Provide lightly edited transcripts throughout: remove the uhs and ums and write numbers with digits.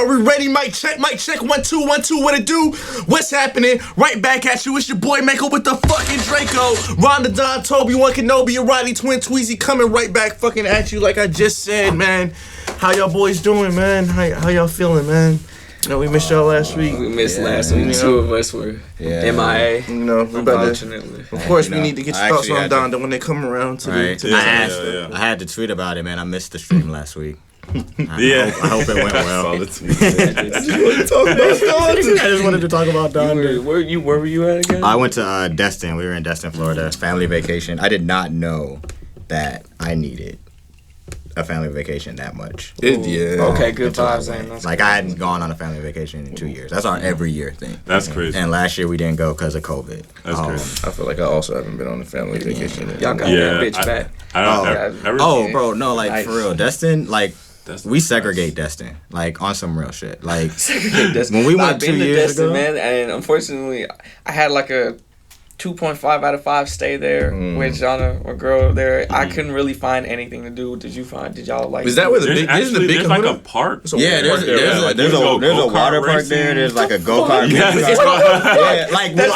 Are we ready? Mic check, 1 2 1 2. What it do? What's happening? Right back at you. It's your boy Mako with the fucking Draco. Rhonda, Don, Toby, One Kenobi, and Roddy Twin Tweezy coming right back fucking at you like I just said, man. How y'all boys doing, man? How y'all feeling, man? You know, we missed y'all last week. We missed last week. Two of us were MIA. You know, unfortunately. Of course, we need to get your thoughts on Don when they come around to I had to tweet about it, man. I missed the stream last week. I hope it went well. I just wanted to talk about Don. Where were you at again? I went to Destin. We were in Destin, Florida. Family vacation. I did not know that I needed a family vacation that much. Okay, good vibes. Like, I hadn't gone on a family vacation in 2 years. That's our every year thing. That's crazy. And last year we didn't go because of COVID. That's crazy. I feel like I also haven't been on a family vacation. Y'all got that bitch back. Bro, no, like, nice. For real. Destin, like, we segregate Destin, like, on some real shit. Like, when we went 2 years ago, man, and unfortunately, I had like a 2.5 out of 5 stay there with Jonna, a girl there. I couldn't really find anything to do. Did y'all like? Is that where the big? Isn't the big like a park? Yeah, there's a water park there. There's like a go-kart. I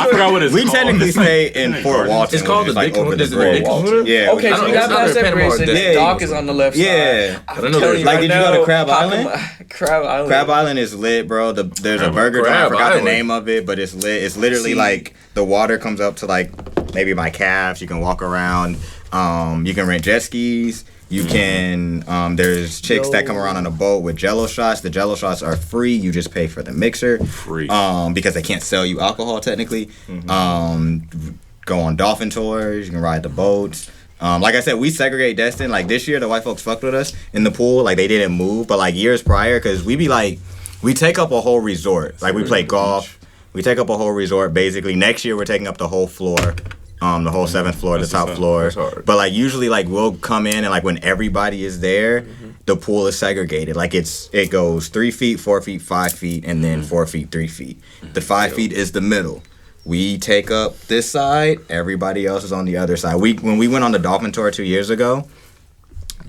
forgot what it's called. We technically stay in Fort Walton. It's called the Big Kahuna. Yeah. Okay, so you got that separation. The dock is on the left side. Yeah. Like, did you go to Crab Island? Crab Island. Crab Island is lit, bro. There's a burger joint. I forgot the name of it, but it's lit. It's literally like the water comes up to like maybe my calves. You can walk around. You can rent jet skis. You can there's chicks that come around on a boat with Jello shots. The Jello shots are free. You just pay for the mixer. Free. Because they can't sell you alcohol technically. Go on dolphin tours. You can ride the boats. Like I said, we segregate Destin. Like, this year the white folks fucked with us in the pool. Like, they didn't move, but like years prior, because we be like, we take up a whole resort. Like, we play golf. We take up a whole resort, basically. Next year, we're taking up the whole floor, the whole 7th floor, the top floor. But, like, usually, like, we'll come in, and, like, when everybody is there, the pool is segregated. Like, it goes 3 feet, 4 feet, 5 feet, and then 4 feet, 3 feet. The 5 feet is the middle. We take up this side. Everybody else is on the other side. When we went on the dolphin tour 2 years ago,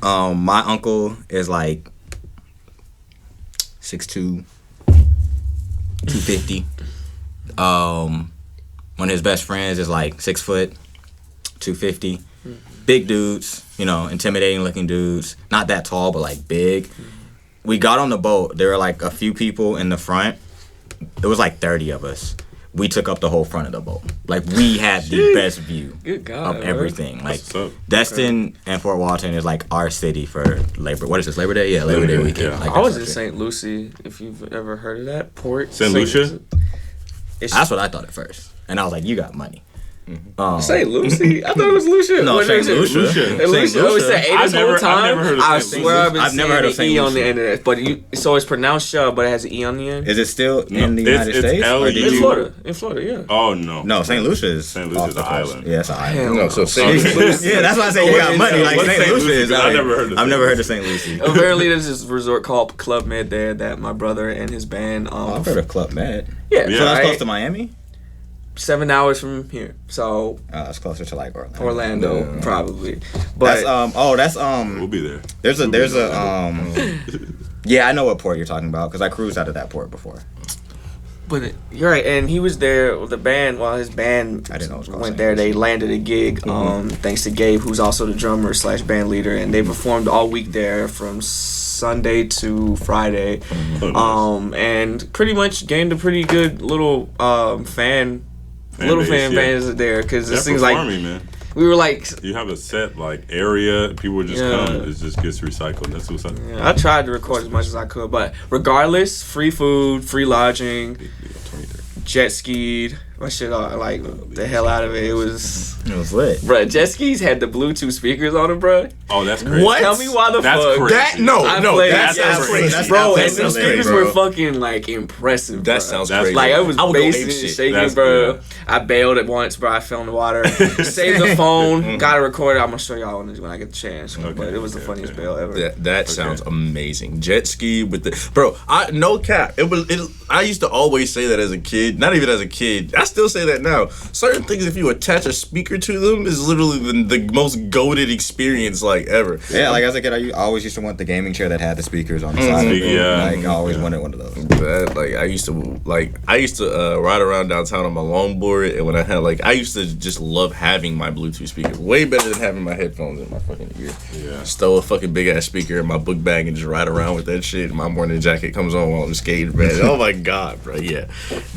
my uncle is, like, 6'2", 250. One of his best friends is like 6 foot, 250. Big dudes, intimidating looking dudes. Not that tall, but like big. We got on the boat. There were like a few people in the front. It was like 30 of us. We took up the whole front of the boat. Like, we had the best view of everything. Like, Destin and Fort Walton is like our city for Labor. What is this, Labor Day? Yeah, Labor Day weekend. Yeah. Like, I was in St. Lucie, if you've ever heard of that port. St. Lucia? That's what I thought at first. And I was like, you got money. St. Lucie? I thought it was Lucia. No, St. Lucia. St. Lucia. Oh, it's the A this whole time? I swear I've never heard of St. Lucia. On the end of it. But so it's pronounced Shaw, but it has an E on the end? Is it still in the United States? In Florida. In Florida, yeah. Oh, no. No, St. Lucia is an island. Yeah, it's an island. No, so St. Lucia. Yeah, that's why I say you got money. Like, St. Lucia is. I've never heard of St. Lucia. Apparently, there's this resort called Club Med there that my brother and his band. I've heard of Club Med. Yeah. So that's close to Miami? 7 hours from here, so it's closer to like Orlando. Orlando, probably. But that's we'll be there. There's a yeah, I know what port you're talking about because I cruised out of that port before. But you're right, and he was there with the band. While his band went there, they landed a gig. Thanks to Gabe, who's also the drummer / band leader, and they performed all week there from Sunday to Friday, and pretty much gained a pretty good little fan base there because it seems like man. We were like, you have a set like area, people would just come, it just gets recycled. That's what's up. I tried to record as much as I could, but regardless, free food, free lodging, jet skied, my shit like the hell out of it. It was lit. Bruh, jet skis had the Bluetooth speakers on them, bruh. Oh, that's crazy. What? Tell me why the that's fuck. Crazy. That's crazy. Bro, and the speakers bro. were fucking like impressive, That sounds crazy. Like, I was basing and shit. shaking, bro. I bailed at once, bro. I fell in the water. Saved the phone. Got to record it. I'm going to show y'all when I get the chance. But it was the funniest bail ever. That sounds amazing. Jet ski with the... Bro, no cap. I used to always say that as a kid. Not even as a kid. I still say that now. Certain things, if you attach a speaker to them, is literally the most goated experience like ever. Yeah, like as a kid, I always used to want the gaming chair that had the speakers on the side of it. Yeah. Like I always wanted one of those. That, like I used to ride around downtown on my longboard, and when I used to just love having my Bluetooth speaker way better than having my headphones in my fucking ear. Yeah. Stow a fucking big ass speaker in my book bag and just ride around with that shit. My morning jacket comes on while I'm skating, man. Oh my god, bro. Yeah,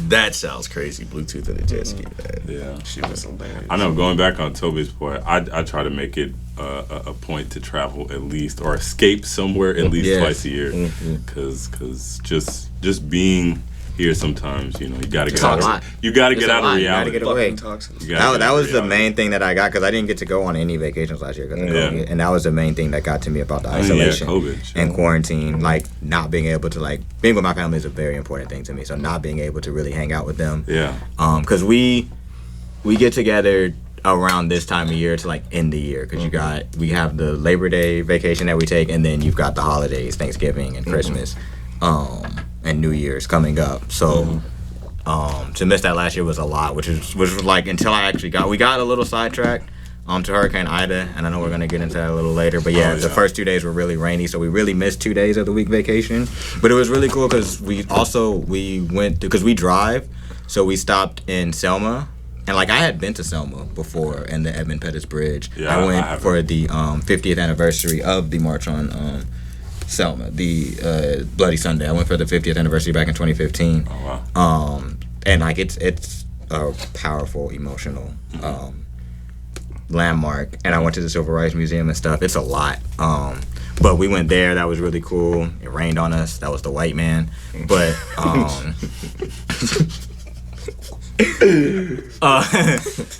that sounds crazy. Bluetooth and a jet ski, man. Yeah. She was hilarious. I know. Going back on Toby's point, I try to make it a point to travel at least or escape somewhere at least twice a year, because just being here sometimes, you got to get out. You got to get out of reality. You got to get away. That was the main thing that I got because I didn't get to go on any vacations last year because of COVID, and that was the main thing that got to me about the isolation and quarantine. Like not being able to being with my family is a very important thing to me. So not being able to really hang out with them. Yeah. Because we get together around this time of year to end the year because we have the Labor Day vacation that we take, and then you've got the holidays, Thanksgiving and Christmas. And New Year's coming up, so to miss that last year was a lot, which was until I actually we got a little sidetracked to Hurricane Ida, and I know we're gonna get into that a little later. But the first 2 days were really rainy, so we really missed 2 days of the week vacation. But it was really cool because we went because we drive, so we stopped in Selma. And I had been to Selma before and the Edmund Pettus Bridge. Yeah, I went for the 50th anniversary of the March on Selma, the Bloody Sunday. I went for the 50th anniversary back in 2015. Oh wow! And it's a powerful, emotional landmark. And I went to the Civil Rights Museum and stuff. It's a lot. But we went there. That was really cool. It rained on us. That was the white man. But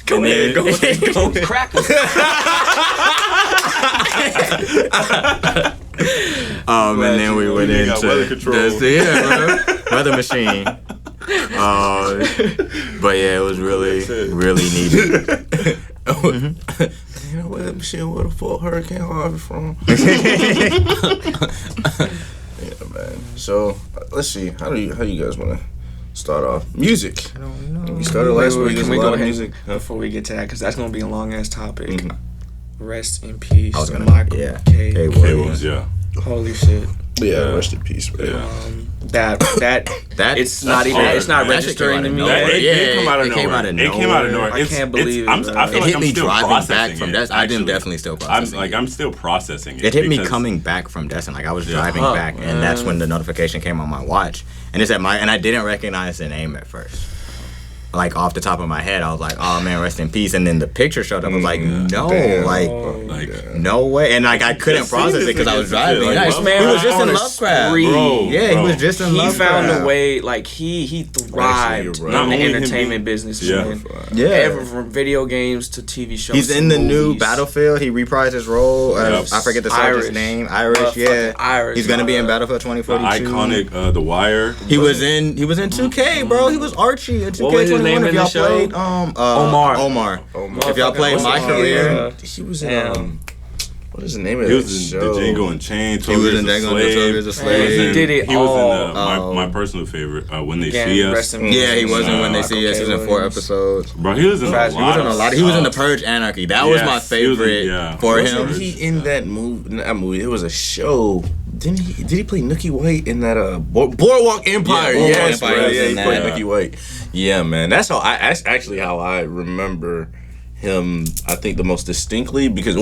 go ahead. Crack. And then we went into weather control. Weather machine. But yeah, it was really needed. Weather machine, where the fuck Hurricane Harvey from? Yeah, man. So let's see. How do you guys want to start off? Music. I don't know. We started last week. Can we a go lot of ahead music before we get to that? Because that's going to be a long ass topic. Mm-hmm. Rest in peace. I was gonna Michael K. It was, yeah. Holy shit. Yeah, rest in peace, man. That it's not even hard. it's not That registering to me. It came out of It came out of nowhere. It came out of nowhere. I can't believe I it. feel It like hit I'm me still driving back processing from it, Destin. I am actually. definitely still processing it. I'm still processing it. It hit me because- coming back from Destin. I was driving back, and that's when the notification came on my watch. And it's and I didn't recognize the name at first. Off the top of my head, I was like, "Oh man, rest in peace." And then the picture showed up. I was like, "No, no way!" And I couldn't process it because I was driving. This man he was just on in a Lovecraft. spree. He was just in He Lovecraft. found a way. He thrived in Not the only him entertainment business. Man. Yeah. Ever from video games to TV shows. He's to in the new movies. Battlefield. He reprised his role. I forget the soldier's name. Irish. Yeah. Irish. He's gonna be in Battlefield The 2042. iconic The Wire. He was in 2K, bro. He was Archie in 2K21. What was his name if in y'all the show? played Omar. If y'all played My Career, He was in what is the name of He that was in show? the Django Unchained. he was in Django and 12 Years a Slave. He did it He was all. in my personal favorite, When They Again, See rest Us. in peace. Yeah, he was in When They Michael See Us. He was in K. 4 Williams. episodes. Bro, he was in a lot. He was in a lot. He was in the Purge Anarchy. That was my Yes, he was in- favorite yeah. for Wasn't him. he in that movie? Not movie. It was a show. Did he play Nookie White in that Boardwalk Empire? Yeah, Boardwalk Yes, Empire bro. was Yeah, he in played that. Nookie White. Yeah, man. That's actually how I remember him. I think the most distinctly because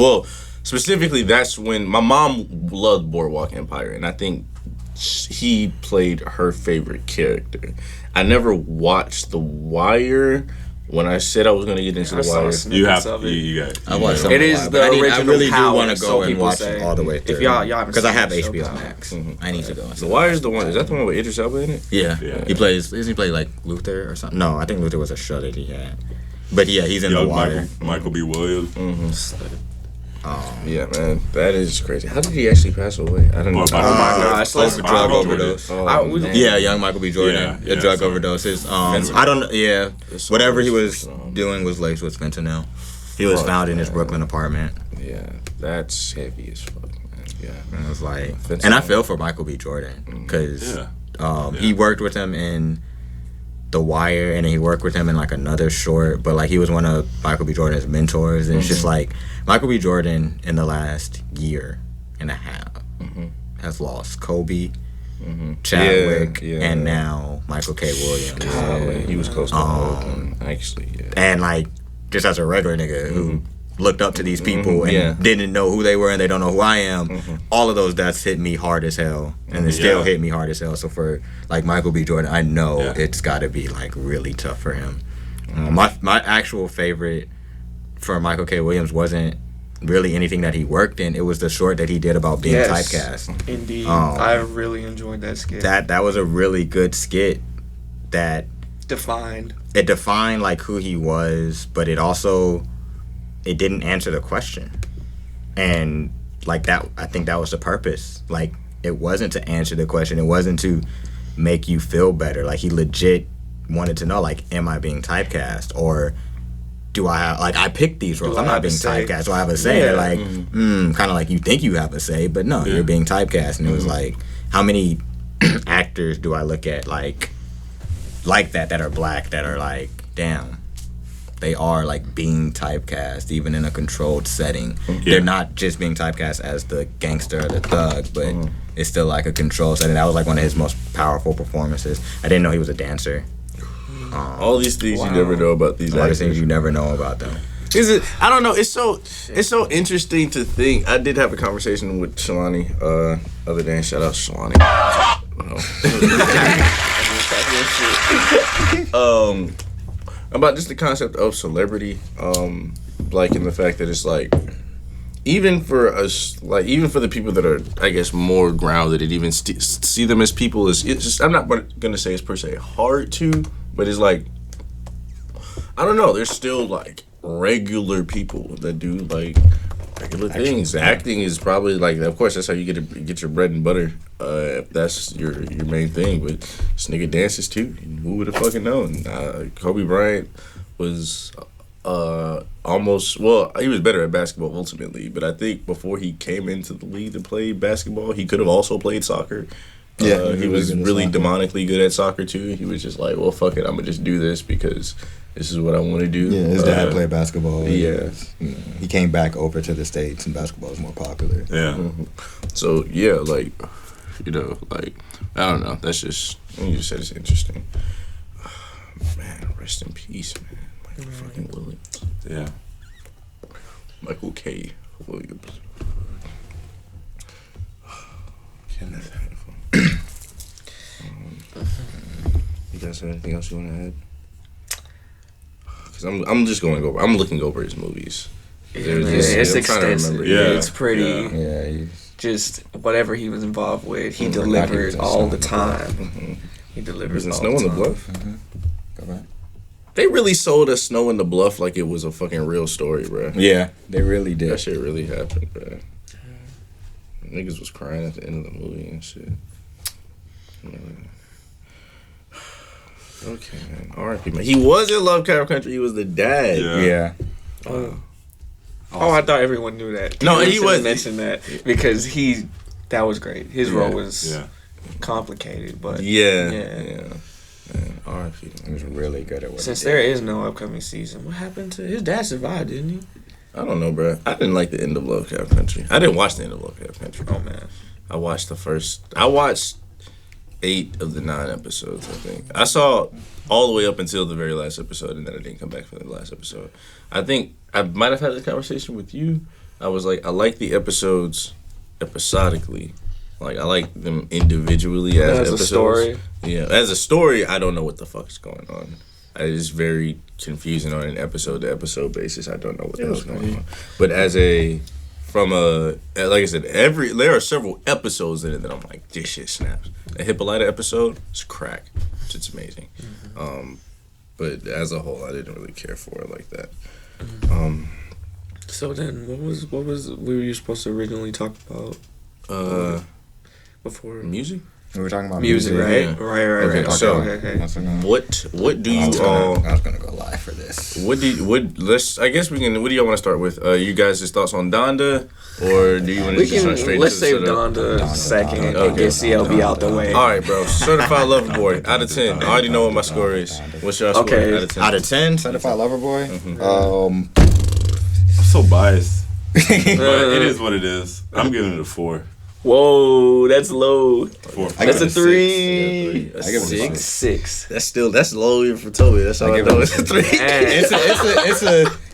specifically that's when my mom loved Boardwalk Empire, and I think he played her favorite character. I never watched The Wire. When I said I was going to get into The Wire, You have you got. I watched some It of is Wire, the but I original really do Power, want to so go and people watch say. it all the way through. If y'all haven't because I seen have the show, HBO go. Max. I need to go. The Wire is the one. Is that the one with Idris Elba in it? Yeah. Yeah. He plays. Doesn't he play like Luther or something? No, I think Luther was a show that he had. But yeah, he's in The Wire. Michael B. Williams. Yeah, man, that is crazy. How did he actually pass away? I don't know. Oh my gosh, let's- Drug overdose. Man. Yeah, young Michael B. Jordan. Yeah, a drug so- overdose. I don't. Yeah, whatever he was doing was laced with fentanyl. He was found in his Brooklyn apartment. Yeah, that's heavy as fuck, man. Yeah. And it was like, Fentanyl. and I feel for Michael B. Jordan because he worked with him in The Wire, and then he worked with him in like another short, but like he was one of Michael B. Jordan's mentors, and it's just like Michael B. Jordan in the last year and a half has lost Kobe, Chadwick, and now Michael K. Williams. Yeah, he was close to actually. Yeah. And like just as a regular nigga who looked up to these people and didn't know who they were and they don't know who I am, all of those deaths hit me hard as hell, and it still hit me hard as hell. So for like Michael B. Jordan, I know it's got to be like really tough for him. My actual favorite for Michael K. Williams wasn't really anything that he worked in. It was the short that he did about being typecast. Indeed, I really enjoyed that skit. That was a really good skit that defined like who he was, but it also it didn't answer the question. And like that, I think that was the purpose. Like it wasn't to answer the question. It wasn't to make you feel better. Like he legit wanted to know, like, am I being typecast, or do I have, like, I picked these roles. I'm not being typecast. Do I have a say? They're like, kind of like you think you have a say, but no, you're being typecast. And it was like, how many actors do I look at like that are black, that are like, damn, they are like being typecast even in a controlled setting. They're not just being typecast as the gangster or the thug, but it's still like a controlled setting. That was like one of his most powerful performances. I didn't know he was a dancer. All these things you never know about these actors. A lot of things you never know about them. Is it? I don't know. It's so interesting to think. I did have a conversation with Shalani other day. Shout out Shalani. About just the concept of celebrity, like in the fact that it's like, even for us, like even for the people that are, I guess, more grounded and even see them as people, it's just, I'm not gonna say it's per se hard to, but it's like, I don't know, there's still like regular people that do like regular things. Acting is probably like, of course, that's how you get your bread and butter. If that's your main thing, but this nigga dances too. Who would have fucking known? Kobe Bryant was almost, well, he was better at basketball ultimately, but I think before he came into the league to play basketball, he could have also played soccer. Yeah, he was really demonically good at soccer too. He was just like, well, fuck it, I'm gonna just do this because this is what I want to do. Yeah, his dad played basketball. Yeah, he came back over to the States and basketball is more popular. Yeah. So yeah, like, you know, like, I don't know. That's just, you just said it's interesting. Man, rest in peace, man. Michael fucking Williams. Yeah. Michael K. Williams. You guys have anything else you want to add? Because I'm just going over. I'm looking over his movies. It's extensive. Yeah, it's pretty. Yeah. Just whatever he was involved with, he delivered all the time. He delivers all Snow the on the time. Bluff. Go back. They really sold us Snow in the Bluff like it was a fucking real story, bro. Yeah, they really did. That shit really happened, bro. Niggas was crying at the end of the movie and shit. Okay, man. R.I.P. man. He was in Lovecraft Country. He was the dad. Yeah. Oh, I thought everyone knew that. No, he was mentioned that because that was great. His role was complicated, but yeah. Man, R.I.P. He was really good at what Since he did. there is no upcoming season, what happened to his dad? Survived, didn't he? I don't know, bro. I didn't like the end of Lovecraft Country. I didn't watch the end of Lovecraft Country. Oh man, I watched 8 of the 9 episodes, I think. I saw all the way up until the very last episode, and then I didn't come back for the last episode. I think I might have had this conversation with you. I was like, I like the episodes episodically. Like, I like them individually as episodes. A story. Yeah, as a story, I don't know what the fuck's going on. It is very confusing on an episode-to-episode basis. I don't know what the hell's going on. But like I said, there are several episodes in it that I'm like, this shit snaps. The Hippolyta episode is crack. It's amazing. But as a whole, I didn't really care for it like that. So then, what was we were supposed to originally talk about? Before music? We were talking about music, right? Yeah. Right. Okay, so what do you I was gonna go live for this. I guess we can. What do y'all want to start with? You guys' thoughts on Donda, or do you want to We just start can straight? let's into save the setup? Donda second and Okay. get CLB out the way. All right, bro. Certified Lover Boy out of 10. I already know what my score is. What's your score Okay. out of 10? Out of 10, Certified Lover Boy. I'm so biased. But it is what it is. I'm giving it a 4. Whoa, that's low. 4. I That's give a it 3. I give it a 6. That's low even for Toby. That's how I know it's a 3.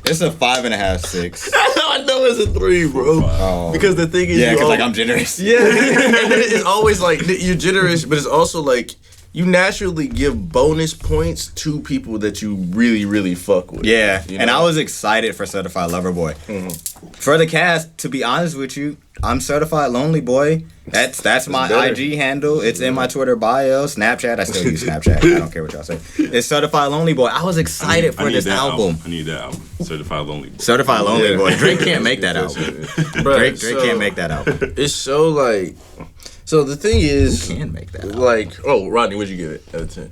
It's a 5.5, 6. I know it's a 3, bro. Oh. Because the thing is, Yeah, you because al- like I'm generous. Yeah, and then it's always like you're generous, but it's also like you naturally give bonus points to people that you really, really fuck with. Yeah, You and know? I was excited for Certified Lover Boy. For the cast, to be honest with you, I'm Certified Lonely Boy. That's my better. IG handle. It's in my Twitter bio, Snapchat. I still use Snapchat. I don't care what y'all say. It's Certified Lonely Boy. I was excited for this album. I need that album. Certified Lonely Boy. Certified Lonely Yeah. Boy. Drake can't make that album. Bruh, Drake can't make that album. It's so like. So the thing is, Can make that album. like, oh, Rodney, what'd you give it out of 10?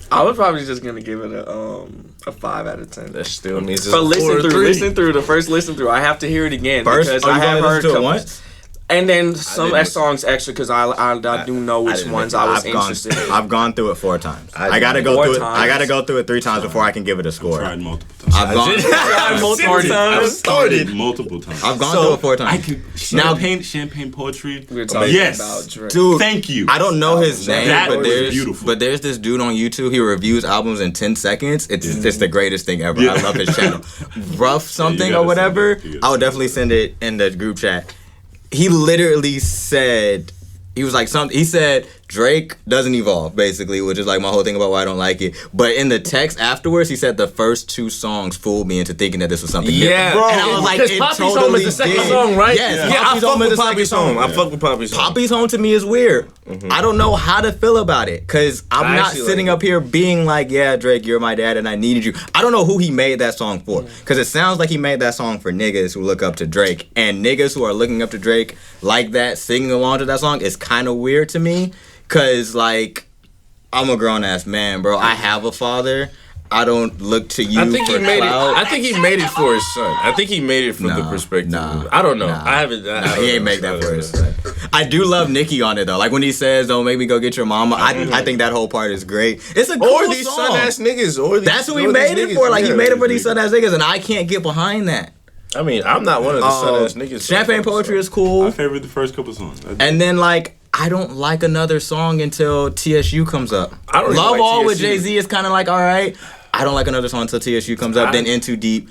I was probably just gonna give it a 5 out of 10. That still means it's But a 4 or 3. listen through the first listen through. I have to hear it again First, because oh, I you have only heard listened to it couple- once? And then some didn't- songs extra because I do know which didn't ones make- I was I've gone, interested in. I've gone through it 4 times. I I gotta did. go 4 through it. times. I gotta go through it 3 times before I can give it a score. Tried multiple times. I've gone. multiple Started multiple times. I've gone through it 4 times. I can champagne poetry. We were talking Yes. about Drake. Dude, Thank you. I don't know his name, That but was there's beautiful. but there's this dude on YouTube. He reviews albums in 10 seconds. It's the greatest thing ever. Yeah. I love his channel. Rough something gotta or whatever. send it. You gotta I would send definitely send it in the group chat. He literally said. He was like he said Drake doesn't evolve, basically, which is like my whole thing about why I don't like it. But in the text afterwards, he said the first 2 songs fooled me into thinking that this was something Yeah, different. And I was like, because it Poppy's totally Home is the second did. song, right? Yes, Yeah, I Poppy's fuck Home is with the second Poppy's song. Home. I fuck with Poppy's Home. Poppy's Home to me is weird. I don't know how to feel about it because I'm I not actually sitting like up here being like, yeah, Drake, you're my dad and I needed you. I don't know who he made that song for because it sounds like he made that song for niggas who look up to Drake, and niggas who are looking up to Drake like that, singing along to that song is kind of weird to me because, like, I'm a grown ass man, bro. I have a father. I don't look to you I think for he made clout. it. I think he made it for his son. I think he made it from the Nah, perspective. nah, I don't know. nah. I haven't. He ain't make that for his son. I do love Nicki on it though. Like when he says, "Don't make me go get your mama." I think that whole part is great. It's a cool Or these song. son ass niggas. Or these, That's who he or these made it niggas. for. Like he Yeah. made it for these son ass niggas, and I can't get behind that. I mean, I'm not one of the son ass niggas. Champagne Poetry is I cool, favored the first couple songs. and then like I don't like another song until TSU comes up. I don't even Love like All with TSU. Jay-Z is kind of like all right. I don't like another song until TSU comes up. Then In Too Deep.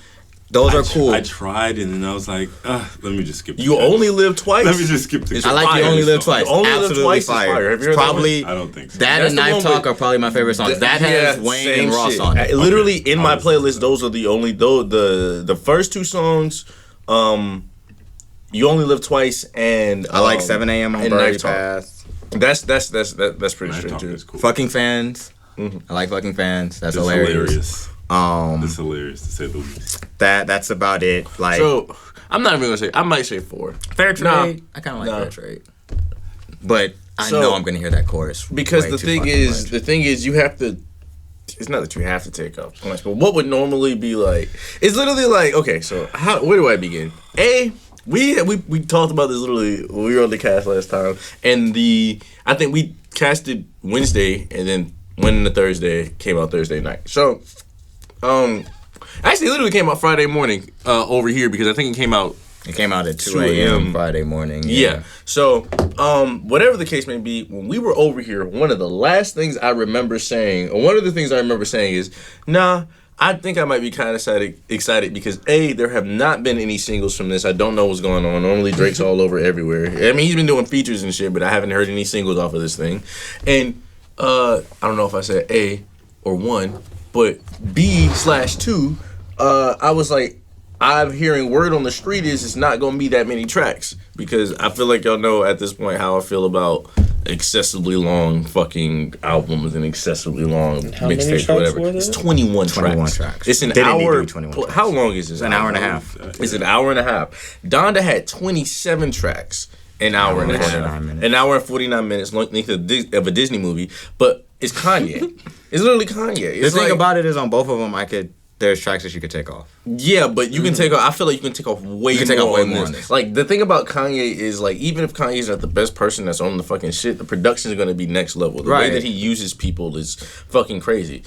Those are cool. I tried and then I was like, let me just skip. You only live twice. Let me just skip the. I like You Only Live Twice. You Only Live Absolutely Twice is fire. fire. Have you heard that Probably I don't think so. that That's and the Knife one Talk with- are probably my favorite songs. That has Wayne same and Ross shit. on it. Literally in my Honestly. playlist, those are the only the first 2 songs. You Only Live Twice and I like 7 a.m. on and Birdie Knife Talk. Path. That's pretty Night straight Talk too. is cool. Fucking Fans. I like Fucking Fans. That's It's hilarious. It's hilarious to say the least. That's about it. Like So I'm not even gonna say. I might say 4 Fair Trade. Nah. I kind of like Nah. Fair Trade. But I So- know I'm gonna hear that chorus because way the too thing fucking is, much. you have to. It's not that you have to take up points, but what would normally be like? It's literally like, okay, so where do I begin? We talked about this literally when we were on the cast last time, and I think we casted Wednesday, and then when the Thursday came out Thursday night. So, actually, it literally came out Friday morning over here because I think it came out. It came out at 2 2 a.m. a.m. Friday morning. Yeah. So, whatever the case may be, when we were over here, one of the last things I remember saying, or one of the things I remember saying is, nah, I think I might be kind of excited because there have not been any singles from this. I don't know what's going on. Normally Drake's all over everywhere. I mean, he's been doing features and shit, but I haven't heard any singles off of this thing. And I don't know if I said A or 1, but B/2. I was like, I'm hearing word on the street is it's not gonna be that many tracks because I feel like y'all know at this point how I feel about excessively long fucking albums and excessively long mixtapes, whatever. It's 21 tracks. It's an Didn't need to hour. be 21 tracks. How long is this? An hour and a half. It's an hour and a half. Donda had 27 tracks. an hour and a half. 49 minutes. An hour and 49 minutes length of a Disney movie, but it's Kanye. It's literally Kanye. The thing about it is on both of them, there's tracks that you could take off. Yeah, but you can take off. I feel like you can take off way more on this. Like the thing about Kanye is like even if Kanye's not the best person that's on the fucking shit, the production is gonna be next level. The way that he uses people is fucking crazy.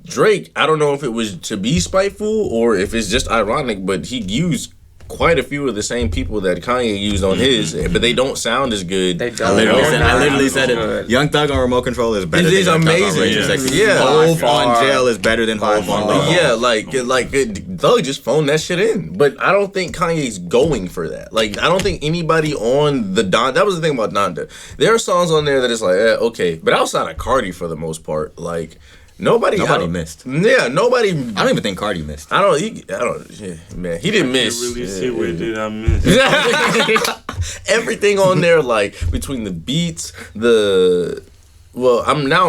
Drake, I don't know if it was to be spiteful or if it's just ironic, but he used quite a few of the same people that Kanye used on his, but they don't sound as good. They don't. I literally said it. Young Thug on Remote Control is better. It is amazing. Hov on Jail is better than Hov on Love. Yeah, like Thug just phoned that shit in. But I don't think Kanye's going for that. Like I don't think anybody on the Don. That was the thing about Donda. There are songs on there that is like okay, but outside of Cardi for the most part, like. Nobody missed. Yeah, nobody. I don't even think Cardi missed. I don't. Yeah, man, he didn't miss. Really see where did I miss? Everything on there, like between the beats, I'm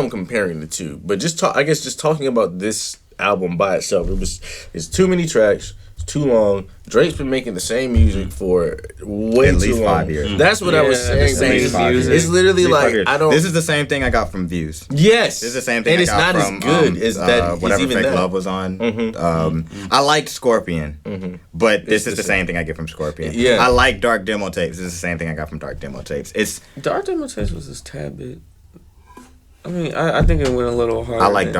comparing the two, but just talking about this album by itself, it's too many tracks. Too long. Drake's been making the same music for way at too least long. 5 years. That's what I was saying. It's literally like I don't. This is the same thing I got from Views. Yes, this is the same thing. And I got it's not from, as good as that. Whatever even Fake that. Love was on. I liked Scorpion, but this is the same thing I get from Scorpion. Yeah, I like Dark Demo Tapes. This is the same thing I got from Dark Demo Tapes. Dark Demo Tapes was this tad bit. I mean, I think it went a little hard. I like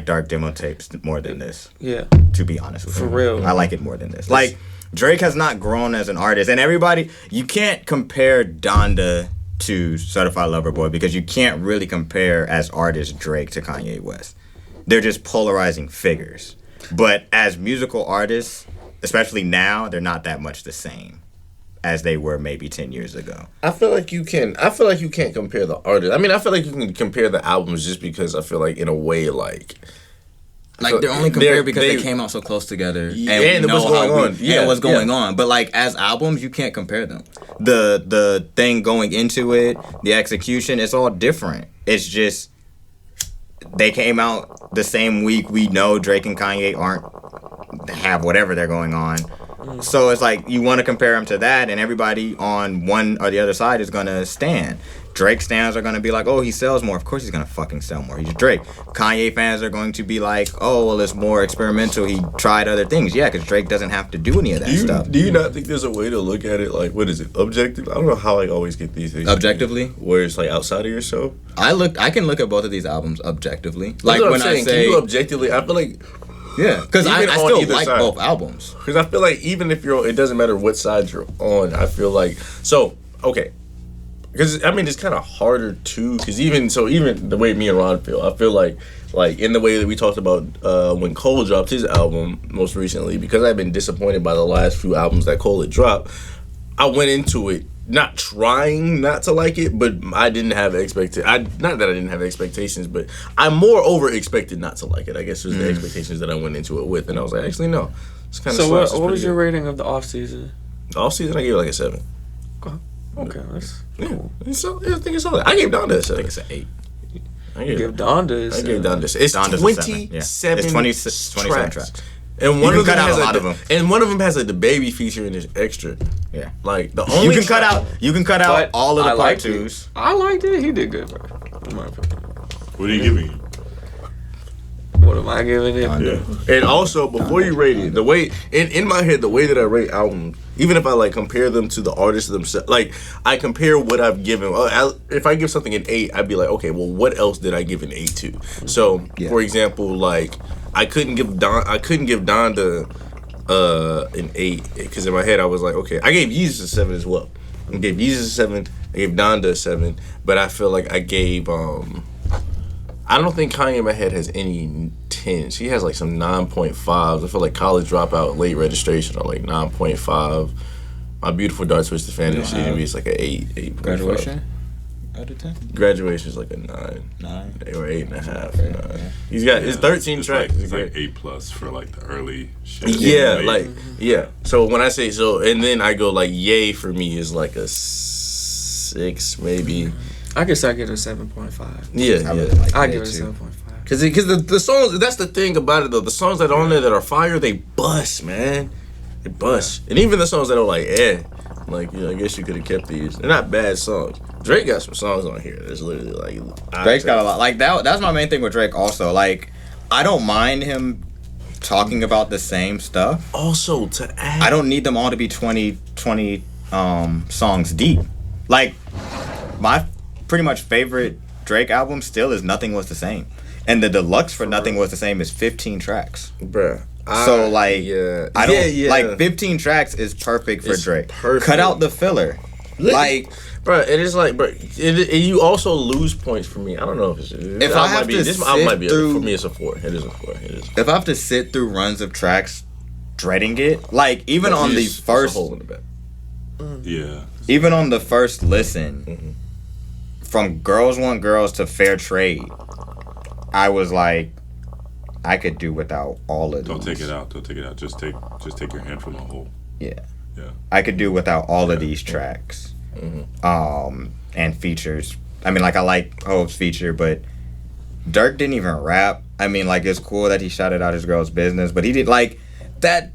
Dark Demo Tapes more than this. Yeah. To be honest with you. For real. I like it more than this. Like, Drake has not grown as an artist. And you can't compare Donda to Certified Lover Boy because you can't really compare as artist Drake to Kanye West. They're just polarizing figures. But as musical artists, especially now, they're not that much the same as they were maybe 10 years ago. I feel like you can't compare the artists. I mean, I feel like you can compare the albums just because I feel like in a way like they're only compared because they came out so close together and what's going on. And what's going on. But like as albums, you can't compare them. The thing going into it, the execution, it's all different. It's just they came out the same week. We know Drake and Kanye have whatever they're going on. So it's like you want to compare them to that, and everybody on one or the other side is gonna stand. Drake stands are gonna be like, oh, he sells more. Of course he's gonna fucking sell more. He's Drake. Kanye fans are going to be like, oh, well, it's more experimental. He tried other things. Yeah, because Drake doesn't have to do any of that stuff. Do you not think there's a way to look at it like, what is it, objective? I don't know how I always get these things. Objectively? Where it's like outside of yourself? I can look at both of these albums objectively. Like when I'm saying, can you objectively? I feel like. Yeah, because I still like both albums. Because I feel like even if it doesn't matter what side you're on. I feel like okay. Because I mean it's kind of harder too. Because even the way me and Ron feel, I feel like in the way that we talked about when Cole dropped his album most recently. Because I've been disappointed by the last few albums that Cole had dropped. I went into it not trying not to like it, but I didn't have expectations. Not that I didn't have expectations, but I more over expected not to like it. I guess it was the expectations that I went into it with, and I was like, actually no, it's kind of. So what was your rating of the off season? The off season, I gave it like a 7. Okay, that's cool. I think it's solid. I gave Donda a 7. I think it's an 8. I gave Donda. It's 27 tracks. And one of them has a lot of them. And one of them has the baby feature in his extra. Yeah. Like the only you can cut out all of the part 2s. I liked it. He did good, bro. What are you giving it? What am I giving it? Yeah. And also, before you rate it, the way in my head, the way that I rate albums, even if I like compare them to the artists themselves, like I compare what I've given. If I give something an 8, I'd be like, okay, well, what else did I give an 8 to? So, for example, like I couldn't give Donda an 8 because in my head I was like, okay, I gave Yeezus a 7 as well. I gave Yeezus a 7. I gave Donda a 7, but I feel like I gave. I don't think Kanye in my head has any 10s. He has like some 9.5s. I feel like College Dropout, Late Registration are like 9.5. My Beautiful Dark Twisted Fantasy is like an 8. Graduation? Out of 10? Graduation is like a 9. 9? Or 8.5. 9. He's got it's 13 tracks. It's like 8+ for like the early shit. Yeah, So when I say and then I go like Yay for me is like a 6 maybe. I guess I give it a 7.5. Yeah, I give it a 7.5. Because the songs, that's the thing about it though. The songs that are on there that are fire, they bust, man. They bust. And even the songs that are like, Like, I guess you could have kept these. They're not bad songs. Drake got some songs on here that's literally like. Drake's got a lot. Like that. That's my main thing with Drake. Also, like, I don't mind him talking about the same stuff. Also, to add, I don't need them all to be 20 songs deep. Like, my pretty much favorite Drake album still is Nothing Was the Same, and the deluxe for Nothing Was the Same is 15 tracks. Bruh. So like, I don't like 15 tracks is perfect for It's Drake. perfect. Cut out the filler. Like, bro, it is like, bro, you also lose points for me. I don't know if it's. If I have to this album might be sit for me, it's a 4. It is a 4. It is. if I have to sit through runs of tracks, dreading it, like even on the first, hole in the back. Yeah. even on the first listen, from Girls Want Girls to Fair Trade, I was like, I could do without all of these. Don't take it out. Don't take it out. Just take your hand from the hole. Yeah. Yeah. I could do without all of these tracks. And features. I mean, like, I like Hope's feature, but Dirk didn't even rap. I mean, like, it's cool that he shouted out his girl's business, but he did, like, that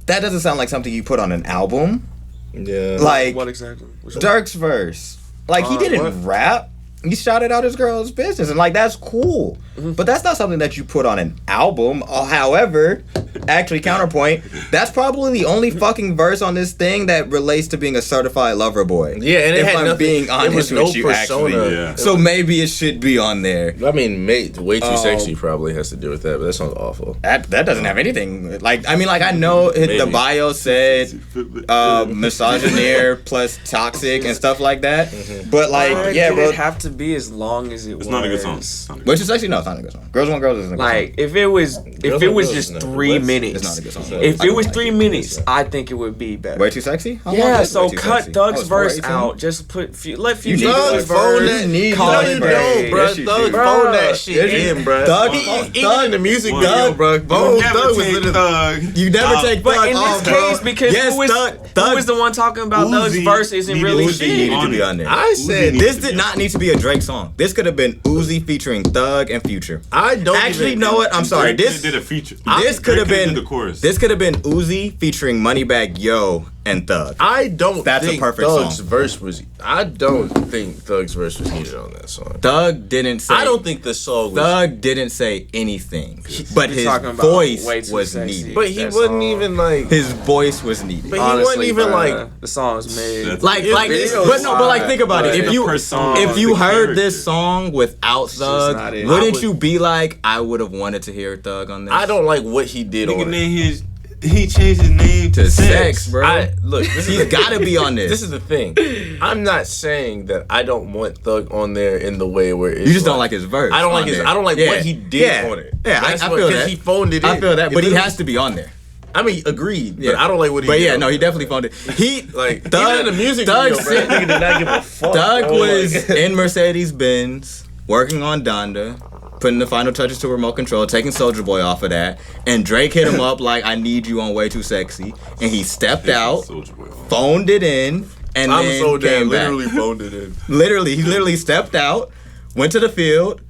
doesn't sound like something you put on an album. Yeah. Like, What exactly? Dirk's verse. Like, he didn't rap. He shouted out his girl's business, and like that's cool, but that's not something that you put on an album. However, actually, counterpoint, that's probably the only fucking verse on this thing that relates to being a certified lover boy. Yeah, and it if had I'm nothing, being honest it was with no you, persona. actually. Yeah. So maybe it should be on there. I mean, way too sexy probably has to do with that, but that sounds awful. That doesn't have anything. Like, I mean, like, I know the bio said misogyneer plus toxic and stuff like that, but like, Why yeah, did bro. it have to be as long as it was? It's not a good song. It's not a good Which is actually no, it's not a good song. Girls Want Girls isn't a good song. Like if it was Girls just is 3 not- minutes. It's not a good song. If I it don't was like 3 it. minutes, I think it would be better. Way Too Sexy? How long Yeah, is so Way Too cut Sexy? Doug's Oh, it's verse 4:18? out. Just let You Future need do to his phone verse. that. You Call need it to break. phone, bro. Yes, you Thug do. phone that shit Yes, you in, do. bro. Thug- Even in the music One. video, bro. song. Thug was literally. Thug. You never take But Thug in off, this bro. case, because Yes, who was Thug the one talking about Thug's Uzi verse isn't needed- really Uzi shit. needed to be on there. I said Uzi This needs to did be not need to be a Drake song. This could have been Uzi featuring Thug and Future. I don't Actually, even, know what? I'm sorry. Drake This did a feature. this could have Drake been did the chorus. This could have been Uzi featuring Moneybagg Yo and Thug. I don't That's a think perfect Thug's song. verse was. I don't think Thug's verse was needed on that song. Thug didn't say. I don't think the song was. Thug didn't say anything, but You're his talking about voice Way Too was Sexy. needed. But he That wasn't song. even like. His voice was needed. But he wasn't even like. the song's made. That's- Like, His like, video's but like, think about it. fire. If you persona, if you the heard character. this song without just Thug, not it. wouldn't you be like, I would have wanted to hear Thug on this? I don't like what he did Nigga on it. named he changed his name to sex, bro. Look, this He's is got to be on this. This is the thing. I'm not saying that I don't want Thug on there in the way where it's You just don't like his verse. I don't like on his. there. I don't like Yeah. what he did Yeah. on it. Yeah, I That's feel because that. he phoned it in. I feel that, but he literally- has to be on there. I mean, agreed. Yeah. But I don't like what he But did. yeah, on no, it. he definitely phoned it. He Like Thug, even in the music Thug video, bro, that nigga did not give a fuck. Thug bro. was Like- in Mercedes Benz working on Donda, putting the final touches to Remote Control, taking Soulja Boy off of that, and Drake hit him up like, "I need you on Way Too Sexy," and he stepped out, Soulja Boy. phoned it in, and I'm then so came damn back. literally phoned it in. He literally stepped out, went to the field,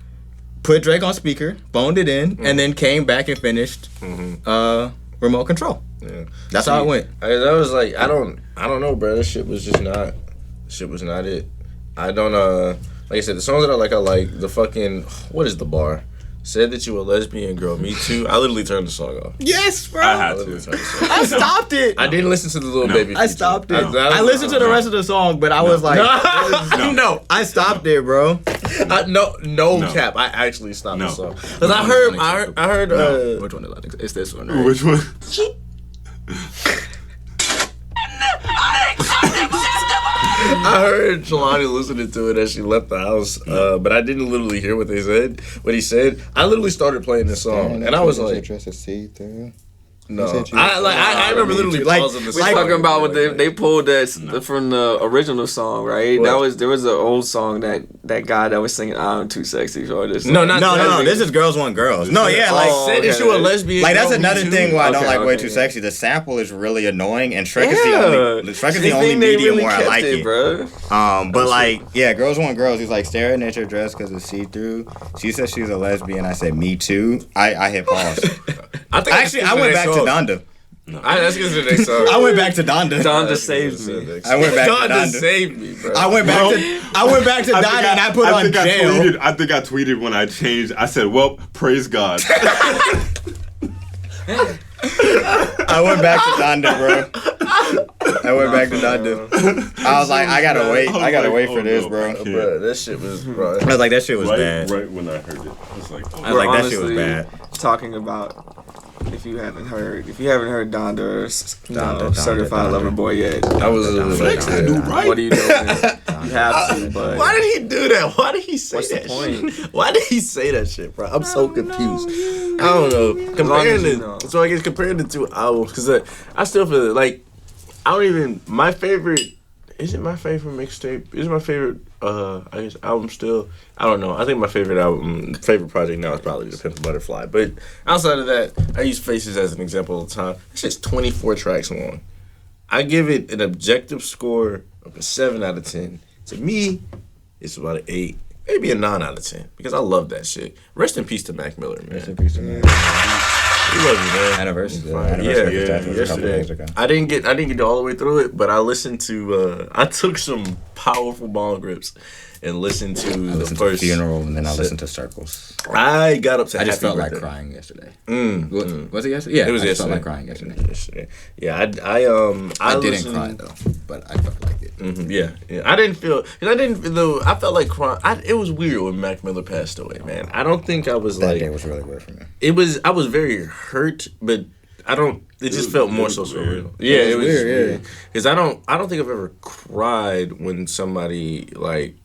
put Drake on speaker, phoned it in, and then came back and finished Remote Control. Yeah. That's how it went. That was like I don't know, bro. That shit was just not. Shit was not it. I don't like I said, the songs that I like the fucking what is the bar? Said that you a lesbian girl, me too. I literally turned the song off. Yes, bro. I had literally to. turned the song off. I stopped it. I didn't listen to the little No. baby. I feature. stopped it. I I listened to the rest of the song, but I was like, no, I stopped it, bro. no No. cap. I actually stopped No. the song because I heard. Which one is that? It's this one, right? Which one? I heard Jelani listening to it as she left the house, but I didn't literally hear what they said. What he said, I literally started playing this song, and I was like, no. I remember literally Like, pausing the We're song. talking about what they pulled that from the original song, right? What? There was an old song that guy that was singing "I'm Too Sexy" for this. No, not No. This is Girls Want Girls. No, yeah, like, Oh, said that you a lesbian. like that's girl, me another too. thing why I don't Okay, like Way okay, Too yeah. Sexy. The sample is really annoying, and Shrek is Yeah, the only medium where I like it. bro. But like, yeah, Girls Want Girls. He's like staring at your dress because it's see through. She said she's a lesbian. I said me too. I hit pause. I think Actually, I went back to Donda. No. That's because the next song. I went back to Donda. Donda saved me. I went back to Donda Donda. saved me, bro. I went back to Donda and I put on jail. I think I tweeted when I changed. I said, "Well, praise God." I went back to Donda, bro. I went back to Donda. I was like, I gotta wait for this, bro. Bro, that shit was, bro. I was like, that shit was bad. Right when I heard it, I was like, oh. I was like, that shit was bad. Talking about if you haven't heard Donda or Donda, Certified Donda. Lover Boy yet, I was a little Flex, like, I do right. what are you doing? You have to, but Why did he do that? Why did he say What's the that point? shit? Why did he say that shit, bro? I'm so confused. I don't know. Comparing you know. so I guess comparing the two albums, because I still feel like I don't even my favorite. Is it my favorite mixtape? Is it my favorite? I guess album still. I don't know. I think my favorite project now is probably The Pimp a Butterfly. But outside of that, I use Faces as an example all the time. It's just 24 tracks long. I give it an objective score of a 7 out of 10. To me, it's about an 8, maybe a 9 out of 10 because I love that shit. Rest in peace to Mac Miller, man. Rest in peace to me. We love you, man. Anniversary. Yesterday. I didn't get all the way through it, but I listened to. I took some powerful bong rips and listened to the first Funeral, and then I listened to Circles. I got up to. I just Happy felt like Birthday. crying yesterday. Was it yesterday? Yeah, It was I just felt yesterday. like crying yesterday. Yeah, I I didn't listened- cry though, but I felt like it. Yeah. I didn't feel, because I didn't though. I felt like crying. It was weird when Mac Miller passed away, man. I don't think I was That like. day was really weird for me. I was very hurt, but I don't. It just felt more so surreal. Yeah, it was weird, yeah. Because I don't think I've ever cried when somebody like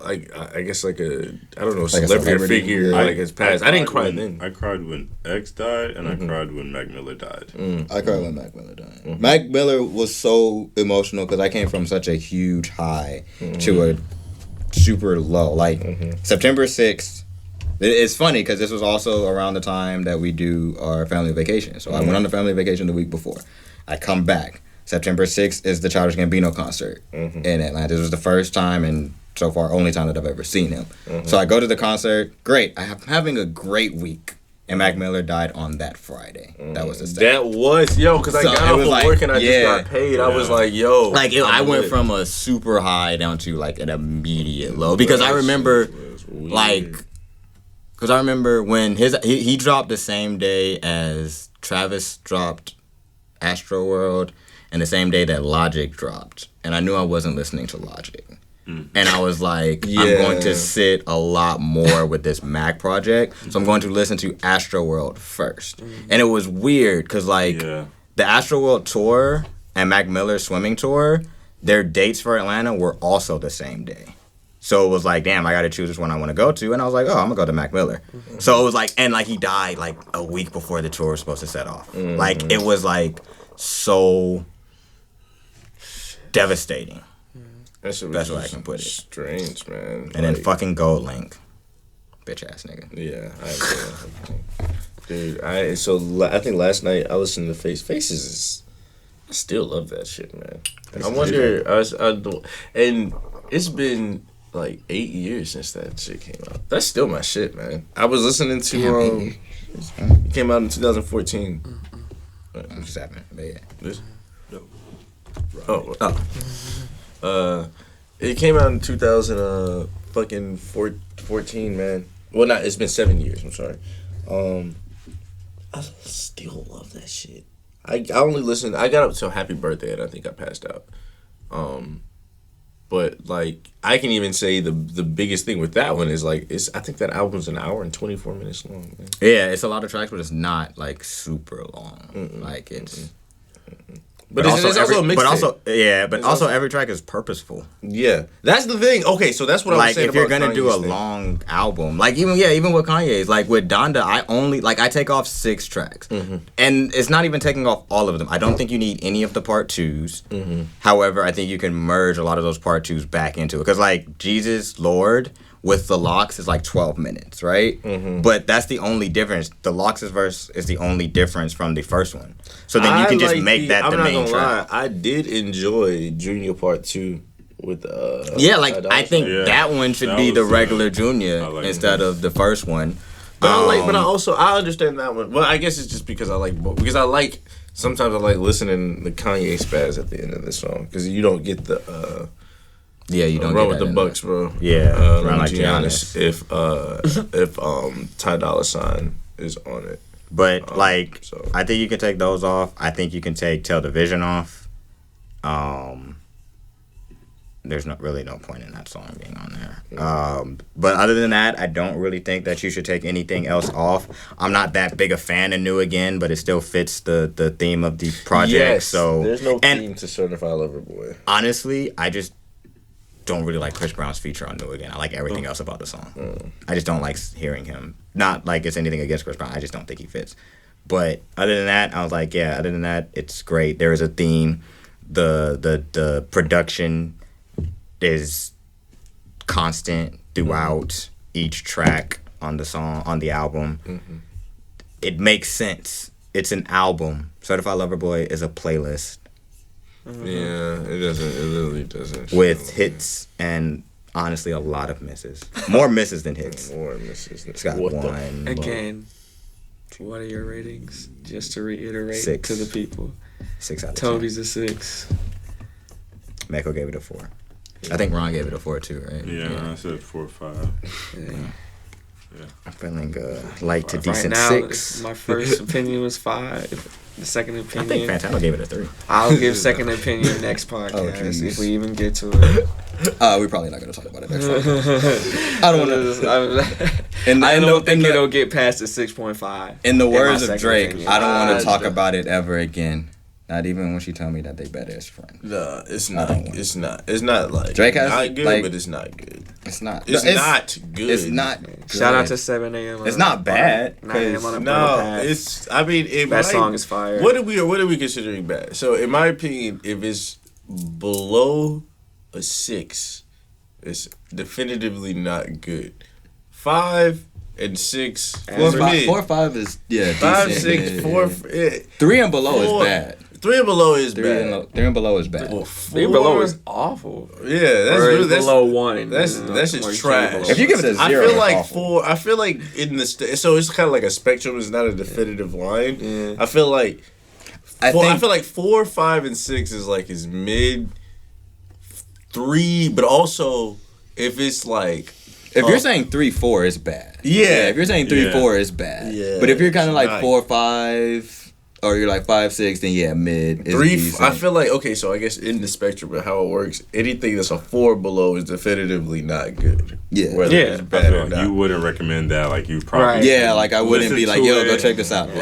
I guess like a I don't know Like a celebrity or celebrity, figure yeah. like has passed. I didn't cry when, then. I cried when X died, and I cried when Mac Miller died. I cried when Mac Miller died. Mac Miller was so emotional because I came from such a huge high to a super low. Like September 6th. It's funny because this was also around the time that we do our family vacation. So I went on the family vacation the week before. I come back. September 6th is the Childish Gambino concert in Atlanta. This was the first time and so far only time that I've ever seen him. So I go to the concert. Great. I'm having a great week. And Mac Miller died on that Friday. That was the second. That was because I So got it off was of like, work and I just yeah. got paid. I was like, yo, Like I I'm went lit. from a super high down to like an immediate low because I remember when he dropped the same day as Travis dropped Astro World and the same day that Logic dropped, and I knew I wasn't listening to Logic. And I was like, I'm going to sit a lot more with this Mac project, so I'm going to listen to Astro World first. And it was weird because the Astro World tour and Mac Miller's swimming tour, their dates for Atlanta were also the same day. So it was like, damn, I got to choose which one I want to go to. And I was like, oh, I'm going to go to Mac Miller. So it was like, and like he died like a week before the tour was supposed to set off. Like it was like so devastating. That's Best way I can put it. Strange, man. And then fucking Gold Link. Bitch ass nigga. Yeah, dude. I think last night I listened to Faces. I still love that shit, man. I wonder. And it's been like 8 years since that shit came out. That's still my shit, man. I was listening to it came out in 2014. What's happening? But yeah. This? It came out in 2014, man. Well, not. It's been 7 years. I'm sorry. I still love that shit. I only listened. I got up till Happy Birthday, and I think I passed out. But like, I can even say the biggest thing with that one is like, I think that album's an hour and 24 minutes long. Man. Yeah, it's a lot of tracks, but it's not like super long. Like it's. But it's also a mixtape. But also every track is purposeful. Yeah, that's the thing. Okay, so that's what I was Like saying if you're about gonna do a Kanye's thing. long album, like even with Kanye's, like with Donda, I take off 6 tracks, and it's not even taking off all of them. I don't think you need any of the part 2s. However, I think you can merge a lot of those part 2s back into it, because like Jesus Lord with the Locks is like 12 minutes, right? But that's the only difference. The Locks' verse is the only difference from the first one. So then you can just make that the main track. I did enjoy Junior Part 2 with I think that one should That be the was, regular Junior I like instead of the first one. But I understand that one. Well, I guess it's just because I like both. Because sometimes I like listening to Kanye spaz at the end of the song because you don't get the. You don't run get with that the in Bucks, the, bro. Yeah, run like like Giannis. Giannis. If Ty Dolla $ign is on it. But I think you can take those off. I think you can take Tell the Vision off. There's really no point in that song being on there. But other than that, I don't really think that you should take anything else off. I'm not that big a fan of New Again, but it still fits the theme of the project. Yes, so there's no theme to Certified Lover Boy. Honestly, I just don't really like Chris Brown's feature on New Again. I like everything else about the song. I just don't like hearing him. Not like it's anything against Chris Brown. I just don't think he fits. But other than that, I was like, yeah, other than that, it's great. There is a theme. The production is constant throughout each track on the song, on the album. It makes sense. It's an album. Certified Lover Boy is a playlist. Yeah, it doesn't. It literally doesn't. With hits and honestly a lot of misses. More misses than hits. More misses. It's got one. Again, what are your ratings? Just to reiterate 6 to the people. 6 out of 10. Toby's a 6. Mako gave it a 4. I think Ron gave it a 4 too, right? Yeah. I said 4 or 5. Yeah. I'm feeling light to Right decent now, 6. my first opinion was 5. The second I think opinion, Fantano gave it a 3. I'll give second opinion next podcast jeez. if we even get to it. We're probably not going to talk about it next time. I don't want to. I don't think it'll get past the 6.5. In the words of second Drake, opinion. I don't want to talk about it ever again. Not even when she told me that they better as friends. No, it's not. It's not. It's not like Drake has not good, like, but it's not good. It's not. It's not good. It's not. Good. Shout out to 7 a.m. It's not bad. 9 a.m. on a No, path. it's. I mean, that song is fire. What are we considering bad? So, in my opinion, if it's below a 6, it's definitively not good. 5 and 6. 4 or 5 is 5, decent. 6, 4. 3 and below is bad. 3 and below is bad. 3 and below is bad. Well, 3 below is awful. Yeah, that's Or really below 1. That's just trash. If you give it a 0, I feel like it's awful. 4. I feel like in the so it's kind of like a spectrum. It's not a definitive line. Yeah. I feel like. I feel like 4, 5, and 6 is like his mid. 3, but also if it's like. If you're saying 3, 4 is bad. Yeah. If you're saying 3, 4 is bad. Yeah. But if you're kind of It's like not- 4, 5, or you're like 5, 6, then mid is 3. decent. I feel like okay. So I guess in the spectrum of how it works, anything that's a 4 below is definitively not good. Yeah. Whether Yeah. it's I bad feel or like not. you wouldn't recommend that. Like you probably Right. Yeah, like I wouldn't listen be like, to yo, go it, check this out. No.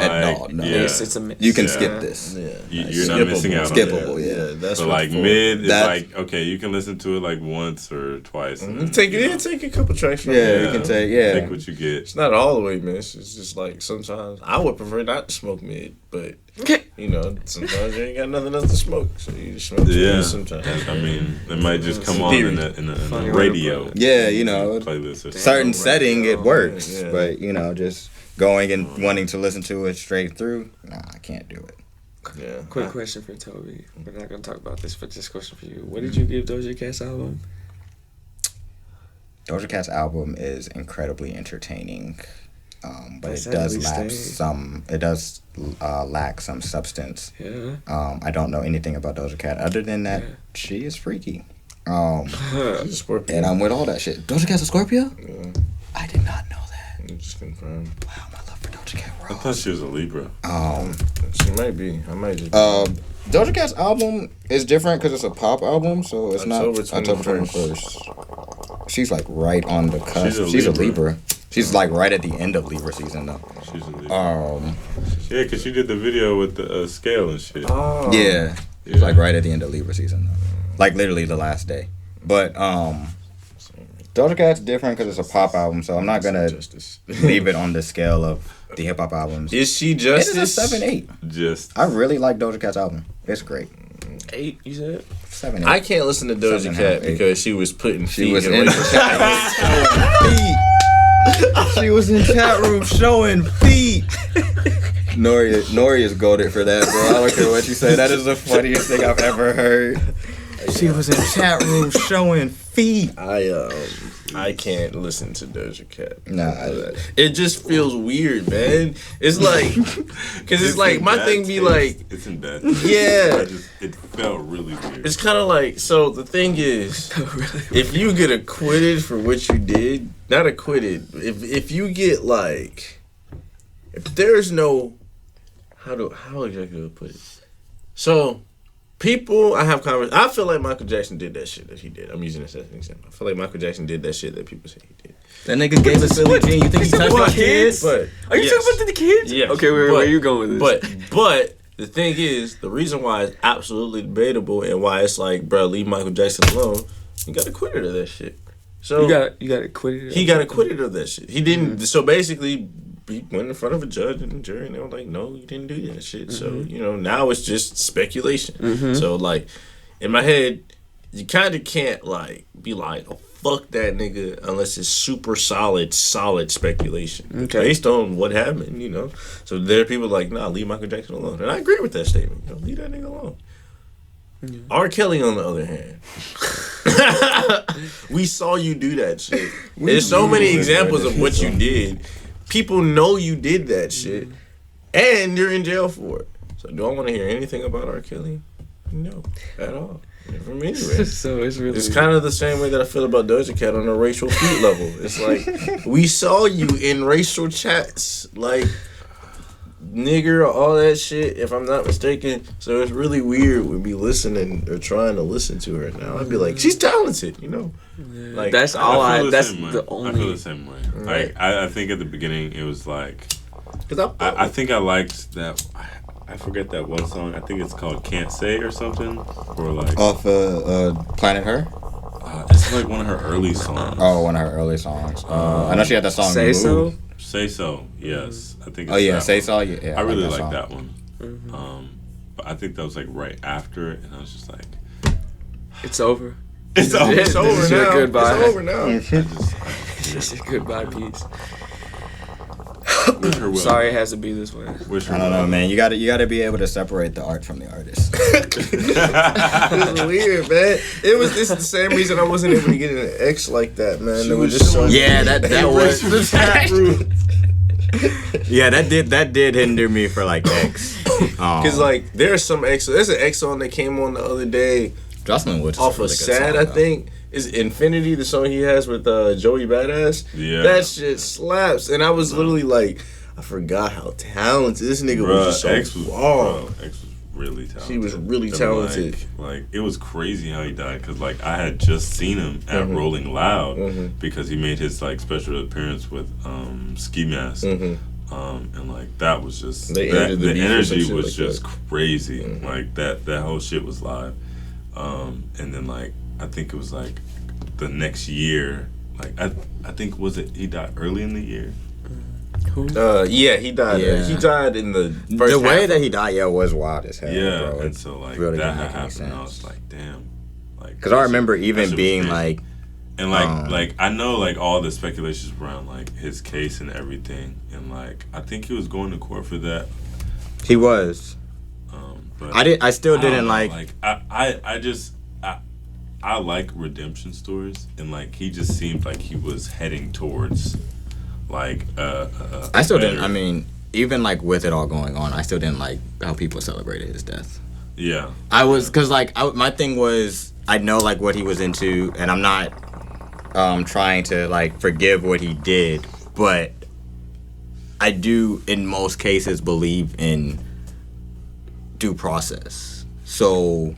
yeah. It's a You can yeah. skip this. Yeah. You're not missing out on Skippable, that. yeah. That's But what like 4 mid is That's- like okay, you can listen to it like once or twice. And then, Take you know, take a couple tracks from Yeah, there. you can take, yeah. Take what you get. It's not all the way miss. It's just like sometimes I would prefer not to smoke mid, but you know sometimes you ain't got nothing else to smoke, so you just smoke Yeah. mid sometimes. I mean, it might just come on in a Funny radio. way to put Yeah, you know, playlist or something. certain setting it works, Yeah. but you know, just going and wanting to listen to it straight through, nah, I can't do it. Yeah. Quick question for Toby. We're not going to talk about this, but just question for you. What did you give Doja Cat's album? Doja Cat's album is incredibly entertaining, but That's it does at least lack a- some. It does lack some substance. Yeah. I don't know anything about Doja Cat other than that she is freaky. She's a Scorpio. And I'm with all that shit. Doja Cat's a Scorpio? Yeah. I did not know that. Just confirmed. Wow, my love for Doja Cat I rose. thought she was a Libra. She might be. I might just. Doja Cat's album is different because it's a pop album, so it's October not October 21st. She's like right on the cusp. She's a Libra. She's like right at the end of Libra season though. She's a Libra. Yeah, because she did the video with the scale and shit. Oh. Yeah, she's like right at the end of Libra season though. Like literally the last day. But Doja Cat's different because it's a pop album, so I'm not gonna Justice. leave it on the scale of the hip hop albums. Is she It Justice? is a 7-8. Just I really like Doja Cat's album. It's great. 8, you said? 7-8. I can't listen to Doja 7.5, Cat 8. because she was putting She feet was in in She was in chat room showing feet. Nori is goated for that, bro. I don't care what you say. That is the funniest thing I've ever heard. She was in chat room showing feet. I can't listen to Doja Cat. Nah, it just feels weird, man. It's like, cause it's like my thing be like, it's in bed. Yeah, it felt really weird. It's kind of like, so the thing is, if you get acquitted for what you did, not acquitted, if you get like, if there's no, how exactly do I put it? So. People, I feel like Michael Jackson did that shit that he did. I'm using this as an example. I feel like Michael Jackson did that shit that people say he did. That nigga gave us Billie Jean. You think he touched my kids? But are you talking about the kids? Yes. Okay, where are you going with this? But the thing is, the reason why it's absolutely debatable and why it's like, bro, leave Michael Jackson alone. He got acquitted of that shit. So you got acquitted. He got acquitted of that shit. He didn't. So basically, he went in front of a judge and a jury, and they were like, "No, you didn't do that shit." So now it's just speculation. So like, in my head, you kind of can't like be like, "Oh, fuck that nigga," unless it's super solid speculation based on what happened. So there are people like, "Nah, leave Michael Jackson alone," and I agree with that statement. Leave that nigga alone. R. Kelly, on the other hand, we saw you do that shit. There's so many examples of what you did. People know you did that shit, and you're in jail for it. So do I want to hear anything about R. Kelly? No, at all. From anywhere. So it's kind of the same way that I feel about Doja Cat on a racial feet level. It's like, we saw you in racial chats, like nigger, all that shit, if I'm not mistaken. So it's really weird when we listening or trying to listen to her now. I'd be like, she's talented, Like, that's all that's the the only. I feel the same way. Right. Like I think at the beginning it was like, cause I think I liked that. I forget that one song. I think it's called "Can't Say" or something, or like off Planet Her. It's like one of her early songs. Oh, one of her early songs. I know she had that song. Say So. Say So. Yes, I think. It's Say one. So. Yeah, I really like like that one. But I think that was like right after it, and I was just like, It's over. It's over. It's over This is your now. goodbye. It's over now. This is goodbye piece. Wish her well. Sorry, it has to be this way. Wish her I don't know, well. man. You gotta be able to separate the art from the artist. It's weird, man. It's the same reason I wasn't able to get an ex like that, man. It was just so Yeah, that was the chat room. Yeah, that did hinder me for like X. Because like there's an X song that came on the other day. Jocelyn Woods off of Sad, I think. Is Infinity the song he has with Joey Badass? Yeah. That shit slaps. And I was literally like, I forgot how talented this nigga was. Just X so was, long. X was really talented. He was really And, talented. Like it was crazy how he died because like I had just seen him at Rolling Loud because he made his like special appearance with Ski Mask. And like that was just the energy was just crazy. Like that whole shit was live. And then like I think it was like the next year. Like I think he died early in the year. Yeah, he died. Yeah. He died in the first The way half. that he died, was wild as hell. Yeah, bro. and so like really that didn't make any happened. And I sense. was like, damn. Like Because I remember that even shit was being crazy. like, and like I know like all the speculations around like his case and everything, and like I think he was going to court for that. he was. But I still I don't didn't know, like. I like redemption stories, and like he just seemed like he was heading towards like I still didn't. I mean, even like with it all going on, I still didn't like how people celebrated his death. Yeah, I was because like my thing was I know like what he was into, and I'm not trying to like forgive what he did, but I do in most cases believe in due process. So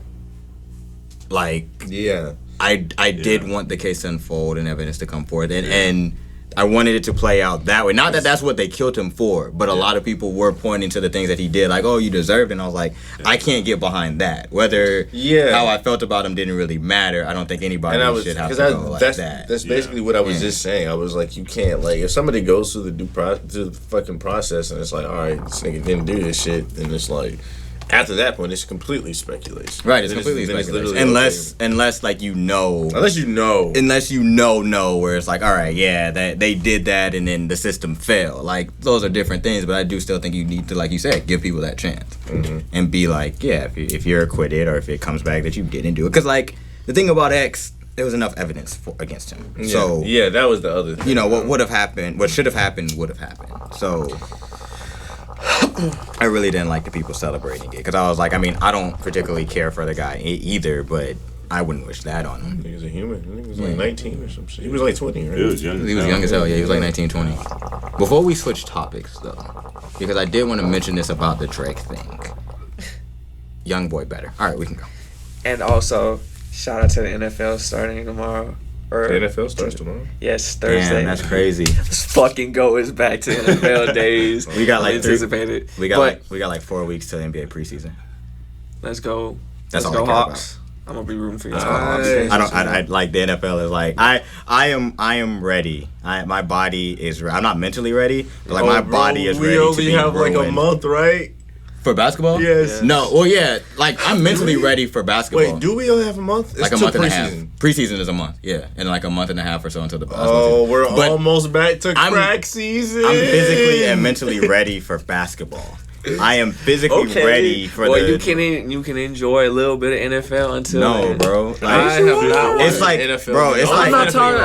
like Yeah. I did want the case to unfold and evidence to come forth, and I wanted it to play out that way. Not that that's what they killed him for, but a lot of people were pointing to the things that he did, like, oh, you deserved it. And I was like, I can't get behind that. Whether how I felt about him didn't really matter. I don't think anybody should have to go like that. That's basically what I was just saying. I was like, you can't, like, if somebody goes through the fucking process and it's like, all right, this nigga didn't do this shit, then it's like, After that point, it's completely speculation. Right, it's completely speculation. Unless like you know. Unless you know. Where it's like, all right, yeah, that they did that and then the system failed. Like, those are different things, but I do still think you need to, like you said, give people that chance. And be like, yeah, if you're acquitted or if it comes back that you didn't do it. Because, like, the thing about X, there was enough evidence against him. Yeah. So, yeah, that was the other thing. You know, what would have happened, what should have happened would have happened. So, I really didn't like the people celebrating it. Because I was like, I mean, I don't particularly care for the guy either, but I wouldn't wish that on him. He was a human. I think he was like 19 or some shit. He was like 20, right? He was young. He was young as hell. Yeah, he was like 19, 20. Before we switch topics, though, because I did want to mention this about the Drake thing. Young boy better. All right, we can go. And also, shout out to the NFL starting tomorrow. The NFL starts tomorrow? Yes, Thursday. Damn, that's crazy. Let's fucking go. It's back to NFL days. We got like anticipated. We got like 4 weeks till NBA preseason. Let's go. That's Let's all go I care Hawks. I'm gonna be rooting for you. I like the NFL is like I am ready. My body is I'm not mentally ready, but like my body is ready to be We only have ruined. like a month, right? For basketball? Yes. No, well yeah, like I'm mentally ready for basketball. Wait, do we only have a month? It's like a till month and a half. preseason. Preseason is a month, yeah, and like a month and a half or so until the basketball Oh, season. we're But almost back to crack season. I'm physically and mentally ready for basketball. I am physically ready for you can enjoy a little bit of NFL until no, bro. Like, I have not watched it's like, NFL. bro. It's I'm like not talking.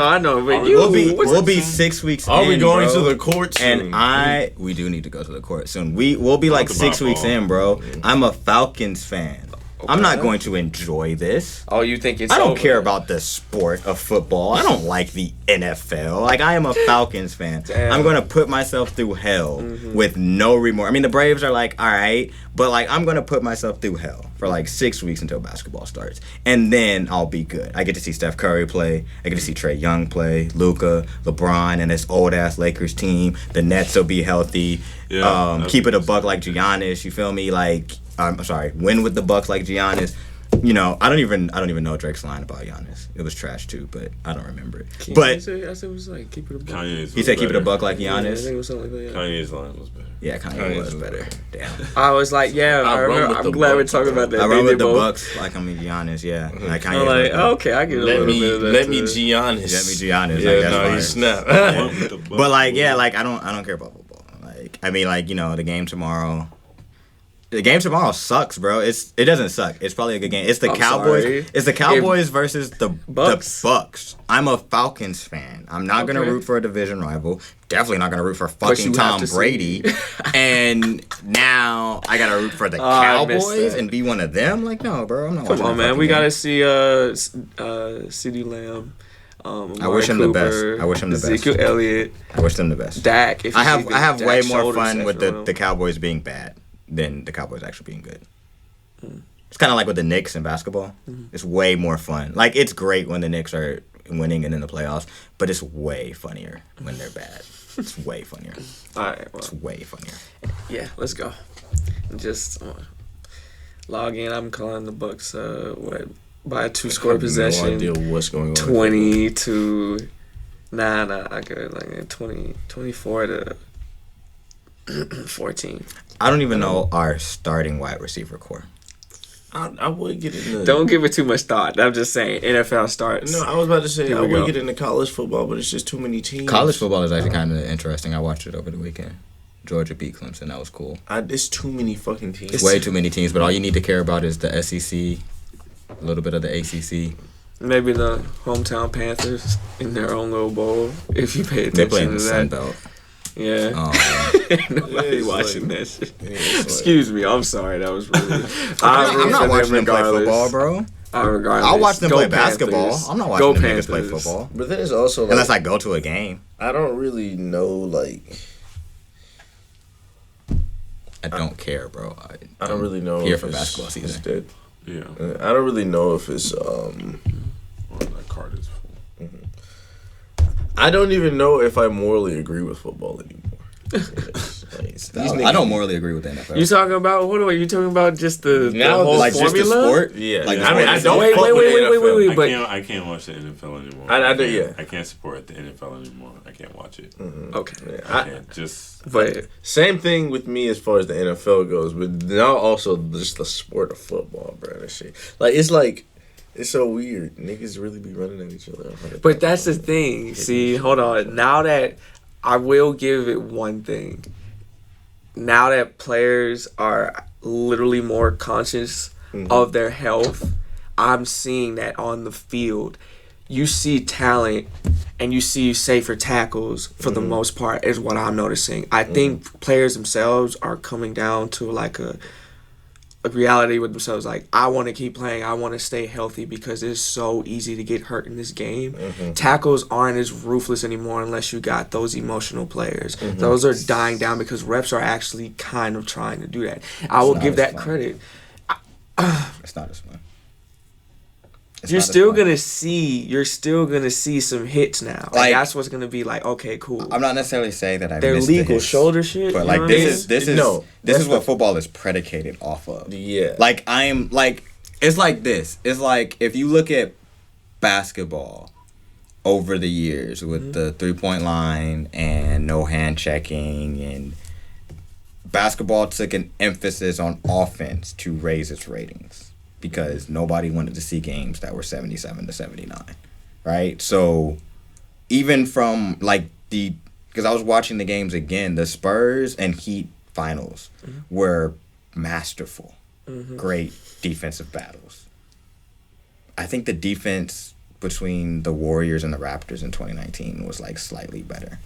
I know. But we'll be 6 weeks. Are in, we going bro, to the court soon? And we do need to go to the court soon. We'll be like 6 weeks in, bro. I'm a Falcons fan. Okay. I'm not going to enjoy this. Oh, you think it's I don't over. care about the sport of football. I don't like the NFL. Like, I am a Falcons fan. Damn. I'm going to put myself through hell with no remorse. I mean, the Braves are like, all right, but like, I'm going to put myself through hell for like 6 weeks until basketball starts. And then I'll be good. I get to see Steph Curry play. I get to see Trae Young play, Luka, LeBron, and this old-ass Lakers team. The Nets will be healthy. Yeah, keep it a buck like Giannis. You feel me? Like, I'm sorry, win with the Bucks like Giannis. You know, I don't even know Drake's line about Giannis. It was trash too, but I don't remember it. But I said it was like keep it a buck. he said keep it a buck like Yeah, I Giannis. think it was something like that. Kanye's line was better. Yeah, Kanye was better. Damn. I was like, I remember. I'm glad we're talking about that. I They run with did the both. Bucks like I'm Giannis. Yeah, like Kanye. I'm like, okay, I get a little bit of that. Let me too. Giannis. Let me Giannis. Yeah, like, that's no, fine. he snapped. But like, yeah, like I don't care about football. Like, I mean, like, you know, the game tomorrow. The game tomorrow sucks, bro. It doesn't suck. It's probably a good game. It's the Cowboys. Sorry. It's the Cowboys versus the Bucks. Bucks. I'm a Falcons fan. I'm not gonna root for a division rival. Definitely not gonna root for fucking you Tom have to Brady. And now I gotta root for the I missed Cowboys that. and be one of them. Like, no, bro. I'm not. Come watching on, that man. fucking We game. gotta see CeeDee Lamb. I wish him the best. I wish him the best. Ezekiel Elliott. I wish them the best. Dak. I have way more shoulders fun with after the Cowboys being bad than the Cowboys actually being good. It's kind of like with the Knicks in basketball. It's way more fun. Like, it's great when the Knicks are winning and in the playoffs, but it's way funnier when they're bad. It's way funnier. All right, well, It's way funnier. yeah, let's go. Just log in. I'm calling the Bucks. By a 2-score possession. No idea what's going on. 20 to. Nah. I could like 24 to 14. I don't even know our starting wide receiver core. I would get into. Don't give it too much thought. I'm just saying NFL starts. No, I was about to say Here I we would go. get into college football, but it's just too many teams. College football is actually kind of interesting. I watched it over the weekend. Georgia beat Clemson. That was cool. It's too many fucking teams. Way too many teams, but all you need to care about is the SEC, a little bit of the ACC. Maybe the hometown Panthers in their own little bowl. If you pay They attention play in to the Sun that. Belt. Yeah. Nobody it's watching like- that shit. it's Excuse me. I'm sorry. That was rude. I'm not watching them play football, bro. I'll watch them Go play Panthers. basketball. I'm not Go watching them niggas play Panthers. football. But then it's also like, Unless I go to a game. I don't really know like I don't care, bro. I don't really know here if for it's- basketball season. it's dead. Yeah. I don't really know if it's Or that card is full. I don't even know if I morally agree with football anymore. I don't morally agree with the NFL. You talking about what are you talking about? Just the Now, whole like formula? just the sport? Yeah, Like, I mean, I don't. Wait, fuck with the NFL. But I can't watch the NFL anymore. I do, yeah. I can't support the NFL anymore. I can't watch it. okay. I can't just. But Same thing with me as far as the NFL goes, but now also just the sport of football, bro. That shit, it's so weird. Niggas really be running at each other. But that's the thing. See, hold on. Now that I will give it one thing. Now that players are literally more conscious of their health, I'm seeing that on the field. You see talent and you see safer tackles for the most part is what I'm noticing. I think players themselves are coming down to like a reality with themselves, like I want to keep playing, I want to stay healthy because it's so easy to get hurt in this game. Tackles aren't as ruthless anymore unless you got those emotional players. Those are dying down because reps are actually kind of trying to do that. I will give that credit. It's not as fun. You're still gonna see some hits now. Like that's what's gonna be like. Okay, cool. I'm not necessarily saying that they're missed legal the hits, shoulder shit, but like this is what football is predicated off of. Yeah. Like it's like this. It's like if you look at basketball over the years with the 3-point line and no hand checking, and basketball took an emphasis on offense to raise its ratings. Because nobody wanted to see games that were 77-79, right? So even from because I was watching the games again, the Spurs and Heat finals were masterful, great defensive battles. I think the defense between the Warriors and the Raptors in 2019 was like slightly better.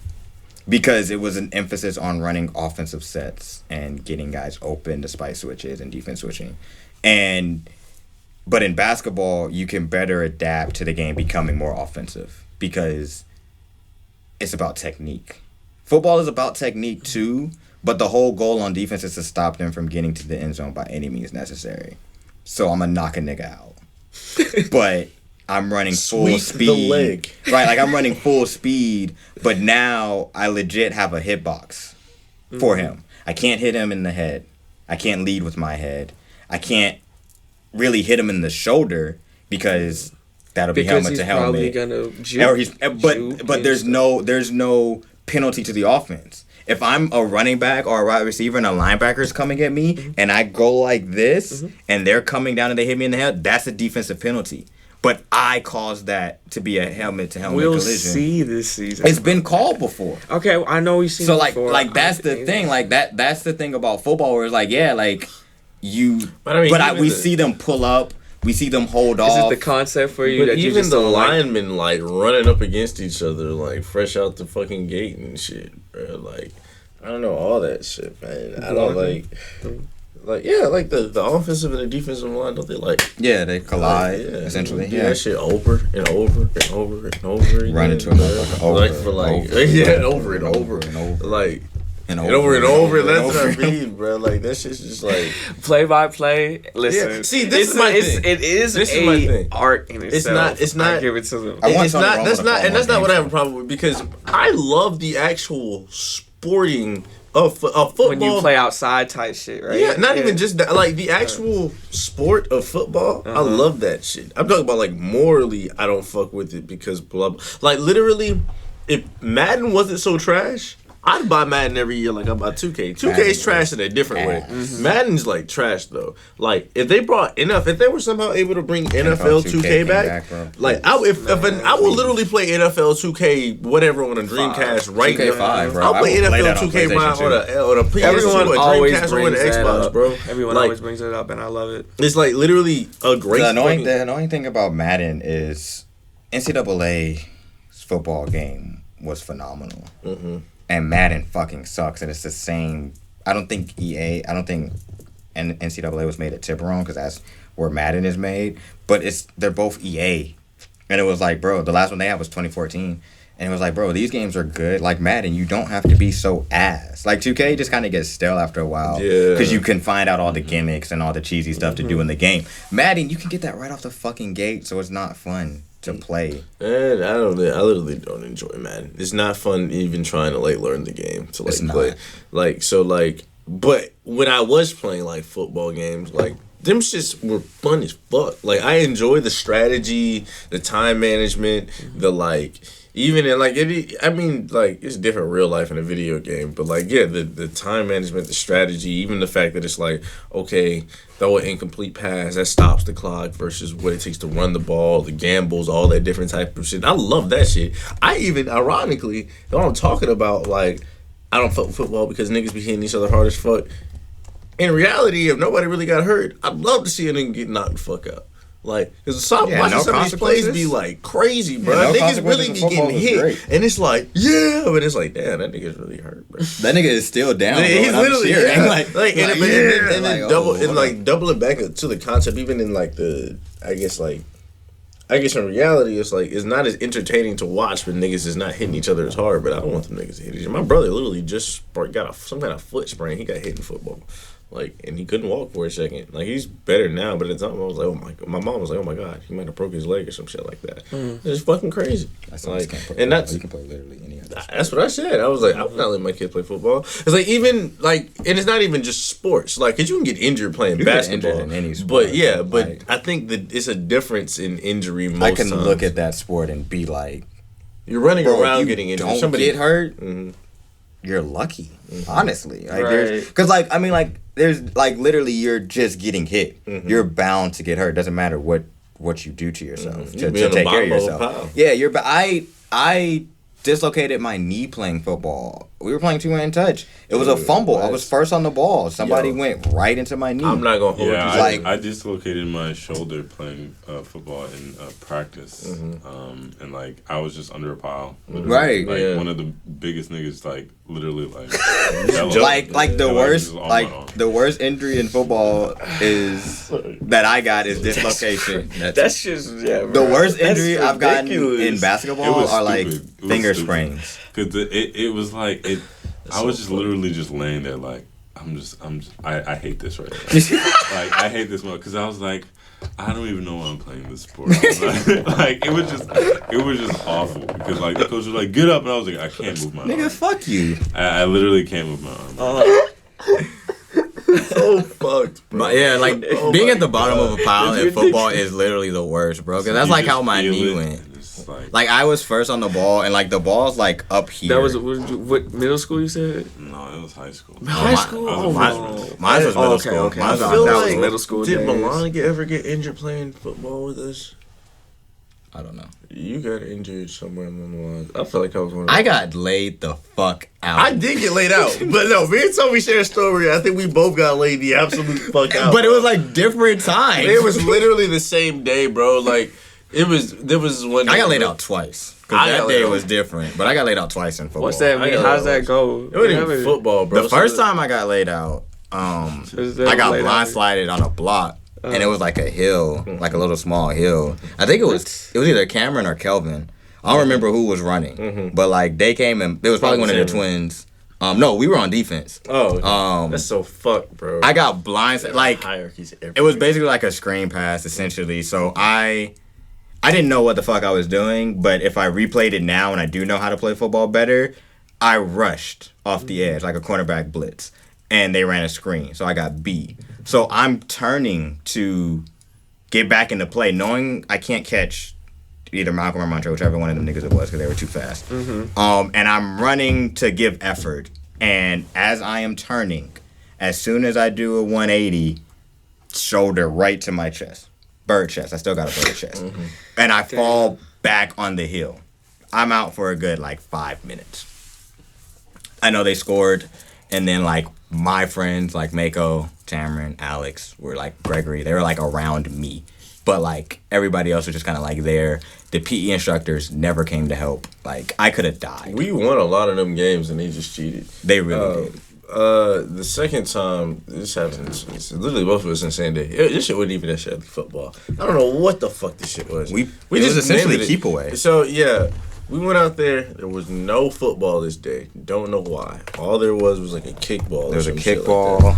Because it was an emphasis on running offensive sets and getting guys open despite switches and defense switching. But in basketball, you can better adapt to the game becoming more offensive because it's about technique. Football is about technique too, but the whole goal on defense is to stop them from getting to the end zone by any means necessary. So I'm going to knock a nigga out. But I'm running full speed. The leg. Right, like I'm running full speed, but now I legit have a hitbox for him. I can't hit him in the head. I can't lead with my head. I can't really hit him in the shoulder because that'll be helmet to helmet. Probably gonna juke, but there's no penalty to the offense. If I'm a running back or a wide receiver and a linebacker's coming at me and I go like this and they're coming down and they hit me in the head, that's a defensive penalty. But I caused that to be a helmet-to-helmet collision. We'll see this season. It's been called before. Okay, I know we've seen it before. So that's the thing. Like that's the thing about football where it's like, yeah, like you. We see them pull up. We see them hold off. Is it the concept for you? But that even you just the don't linemen running up against each other fresh out the fucking gate and shit, bro. I don't know all that shit, man. I don't the offensive and the defensive line, don't they Yeah, they collide essentially. Yeah, that shit over and over and over and over again. Run into a motherfucker over and over. That's what I mean, bro. That shit's just play by play. Listen, yeah. See, this is my thing. It is my art in itself. It's not. I give it to them. That's not what I have a problem with because I love the actual sporting of football. When you play outside type shit, right? Yeah, not even just that. The actual sport of football, I love that shit. I'm talking about morally, I don't fuck with it because blah blah. Literally, if Madden wasn't so trash, I'd buy Madden every year like I buy 2K. 2K is trash in a different way. Madden's trash though. If they brought if they were somehow able to bring NFL 2K back, I will literally play NFL 2K whatever on a Dreamcast right now. 2K5, bro. I'll play NFL 2K on a PS2, Everyone a always Dreamcast, or an brings that Xbox, up. bro. Everyone always brings it up, and I love it. It's literally a great. The annoying thing about Madden is NCAA's football game was phenomenal. And Madden fucking sucks, and it's the same. I don't think NCAA was made at Tiburon because that's where Madden is made. But they're both EA, and it was bro, the last one they had was 2014, and it was bro, these games are good. Madden, you don't have to be so ass. 2K just kind of gets stale after a while, because you can find out all the gimmicks and all the cheesy stuff to do in the game. Madden, you can get that right off the fucking gate, so it's not fun. to play. And I literally don't enjoy Madden. It's not fun even trying to like learn the game to like play. But when I was playing like football games, like them shits were fun as fuck. Like I enjoy the strategy, the time management, the like. Even in like it's different real life in a video game, but like the time management, the strategy, even the fact that it's like, okay, throw an incomplete pass that stops the clock versus what it takes to run the ball, the gambles, all that different type of shit. I love that shit. I even ironically, when I'm talking about like I don't fuck with football because niggas be hitting each other hard as fuck. In reality, if nobody really got hurt, I'd love to see a nigga get knocked the fuck out. Like, because watching some of these plays be like crazy, bro. Niggas really be getting hit, and it's like, but it's like, damn, that nigga's really hurt, bro. That nigga is still down. Bro, he's literally and then double. doubling back to the concept, even in like I guess in reality, it's like it's not as entertaining to watch when niggas is not hitting each other as hard. But I don't want them niggas to hit each other. My brother literally just got some kind of foot sprain. He got hit in football. Like, and he couldn't walk for a second. Like, he's better now, but at the time, I was like, oh my God. My mom was like, oh my God, he might have broke his leg or some shit like that. It's fucking crazy. That's like, and that's you can play literally any other sport. That's what I said. I was like, I'm not letting my kids play football. It's like, even, like, and it's not even just sports. Like, because you can get injured playing basketball. Get injured in any sport. But I think that it's a difference in injury most times. I can times. look at that sport and be like, you're running around getting injured. Don't somebody get hurt. You're lucky, honestly. Like, because there's like literally you're just getting hit. You're bound to get hurt. Doesn't matter what you do to yourself to take care of yourself. Yeah, I dislocated my knee playing football. We were playing 2-man touch. It was a fumble. I was first on the ball. Somebody went right into my knee. I'm not gonna hold you. I dislocated my shoulder playing football in practice, and like I was just under a pile. Right. Like one of the biggest niggas, like literally, like the worst injury in football is that I got is dislocation. That's just bro. The worst injury I've gotten in basketball are like finger sprains. Because it was like I was just literally just laying there like I hate this right now. Like I hate this one because I was like I don't even know why I'm playing this sport. Like it was just awful because like the coach was like get up and I was like I can't move my arm. Nigga, fuck you. I literally can't move my arm. So fucked, bro. But yeah, like being at the bottom of a pile in football is literally the worst, bro. Because that's like how my knee went. Like I was first on the ball, and like the ball's like up here. That was what middle school you said? No, it was high school. High school? Mine was middle school. Okay. I feel that like was middle school. Did Milan ever get injured playing football with us? I don't know. You got injured somewhere along the lines. I feel like I was one of I got laid the fuck out. I did get laid out, but no, me and Toby share a story. I think we both got laid the absolute fuck out. But it was like different times. It was literally the same day, bro. Like there was one. I got laid out twice. Cause that day was different, but I got laid out twice in football. What's that mean? How's that go? It wasn't even football, bro. The first time I got laid out, I got blindsided on a block. And it was like a hill, like a little small hill. I think it was either Cameron or Kelvin. I don't remember who was running, but like they came and it was probably one of the twins. No, we were on defense. Oh, that's so fucked, bro. I got blindsided. Like hierarchies everywhere. it was basically like a screen pass, essentially. So I didn't know what the fuck I was doing, but if I replayed it now and I do know how to play football better, I rushed off the edge like a cornerback blitz, and they ran a screen, so I got beat. So I'm turning to get back into play, knowing I can't catch either Malcolm or Montre, whichever one of them niggas it was, because they were too fast. And I'm running to give effort. And as I am turning, as soon as I do a 180, shoulder right to my chest. Bird chest. I still got a bird chest. And I fall back on the hill. I'm out for a good, 5 minutes. I know they scored, and then, my friends, Mako, Cameron, Alex, were Gregory, they were around me. But everybody else was just kind of there. The PE instructors never came to help. I could have died. We won a lot of them games and they just cheated. They really did. The second time this happened, it's literally both of us in the same day. This shit wasn't even necessarily football. I don't know what the fuck this shit was. We just essentially keep away. So yeah, we went out there. There was no football this day. Don't know why. All there was a kickball. There was a kickball.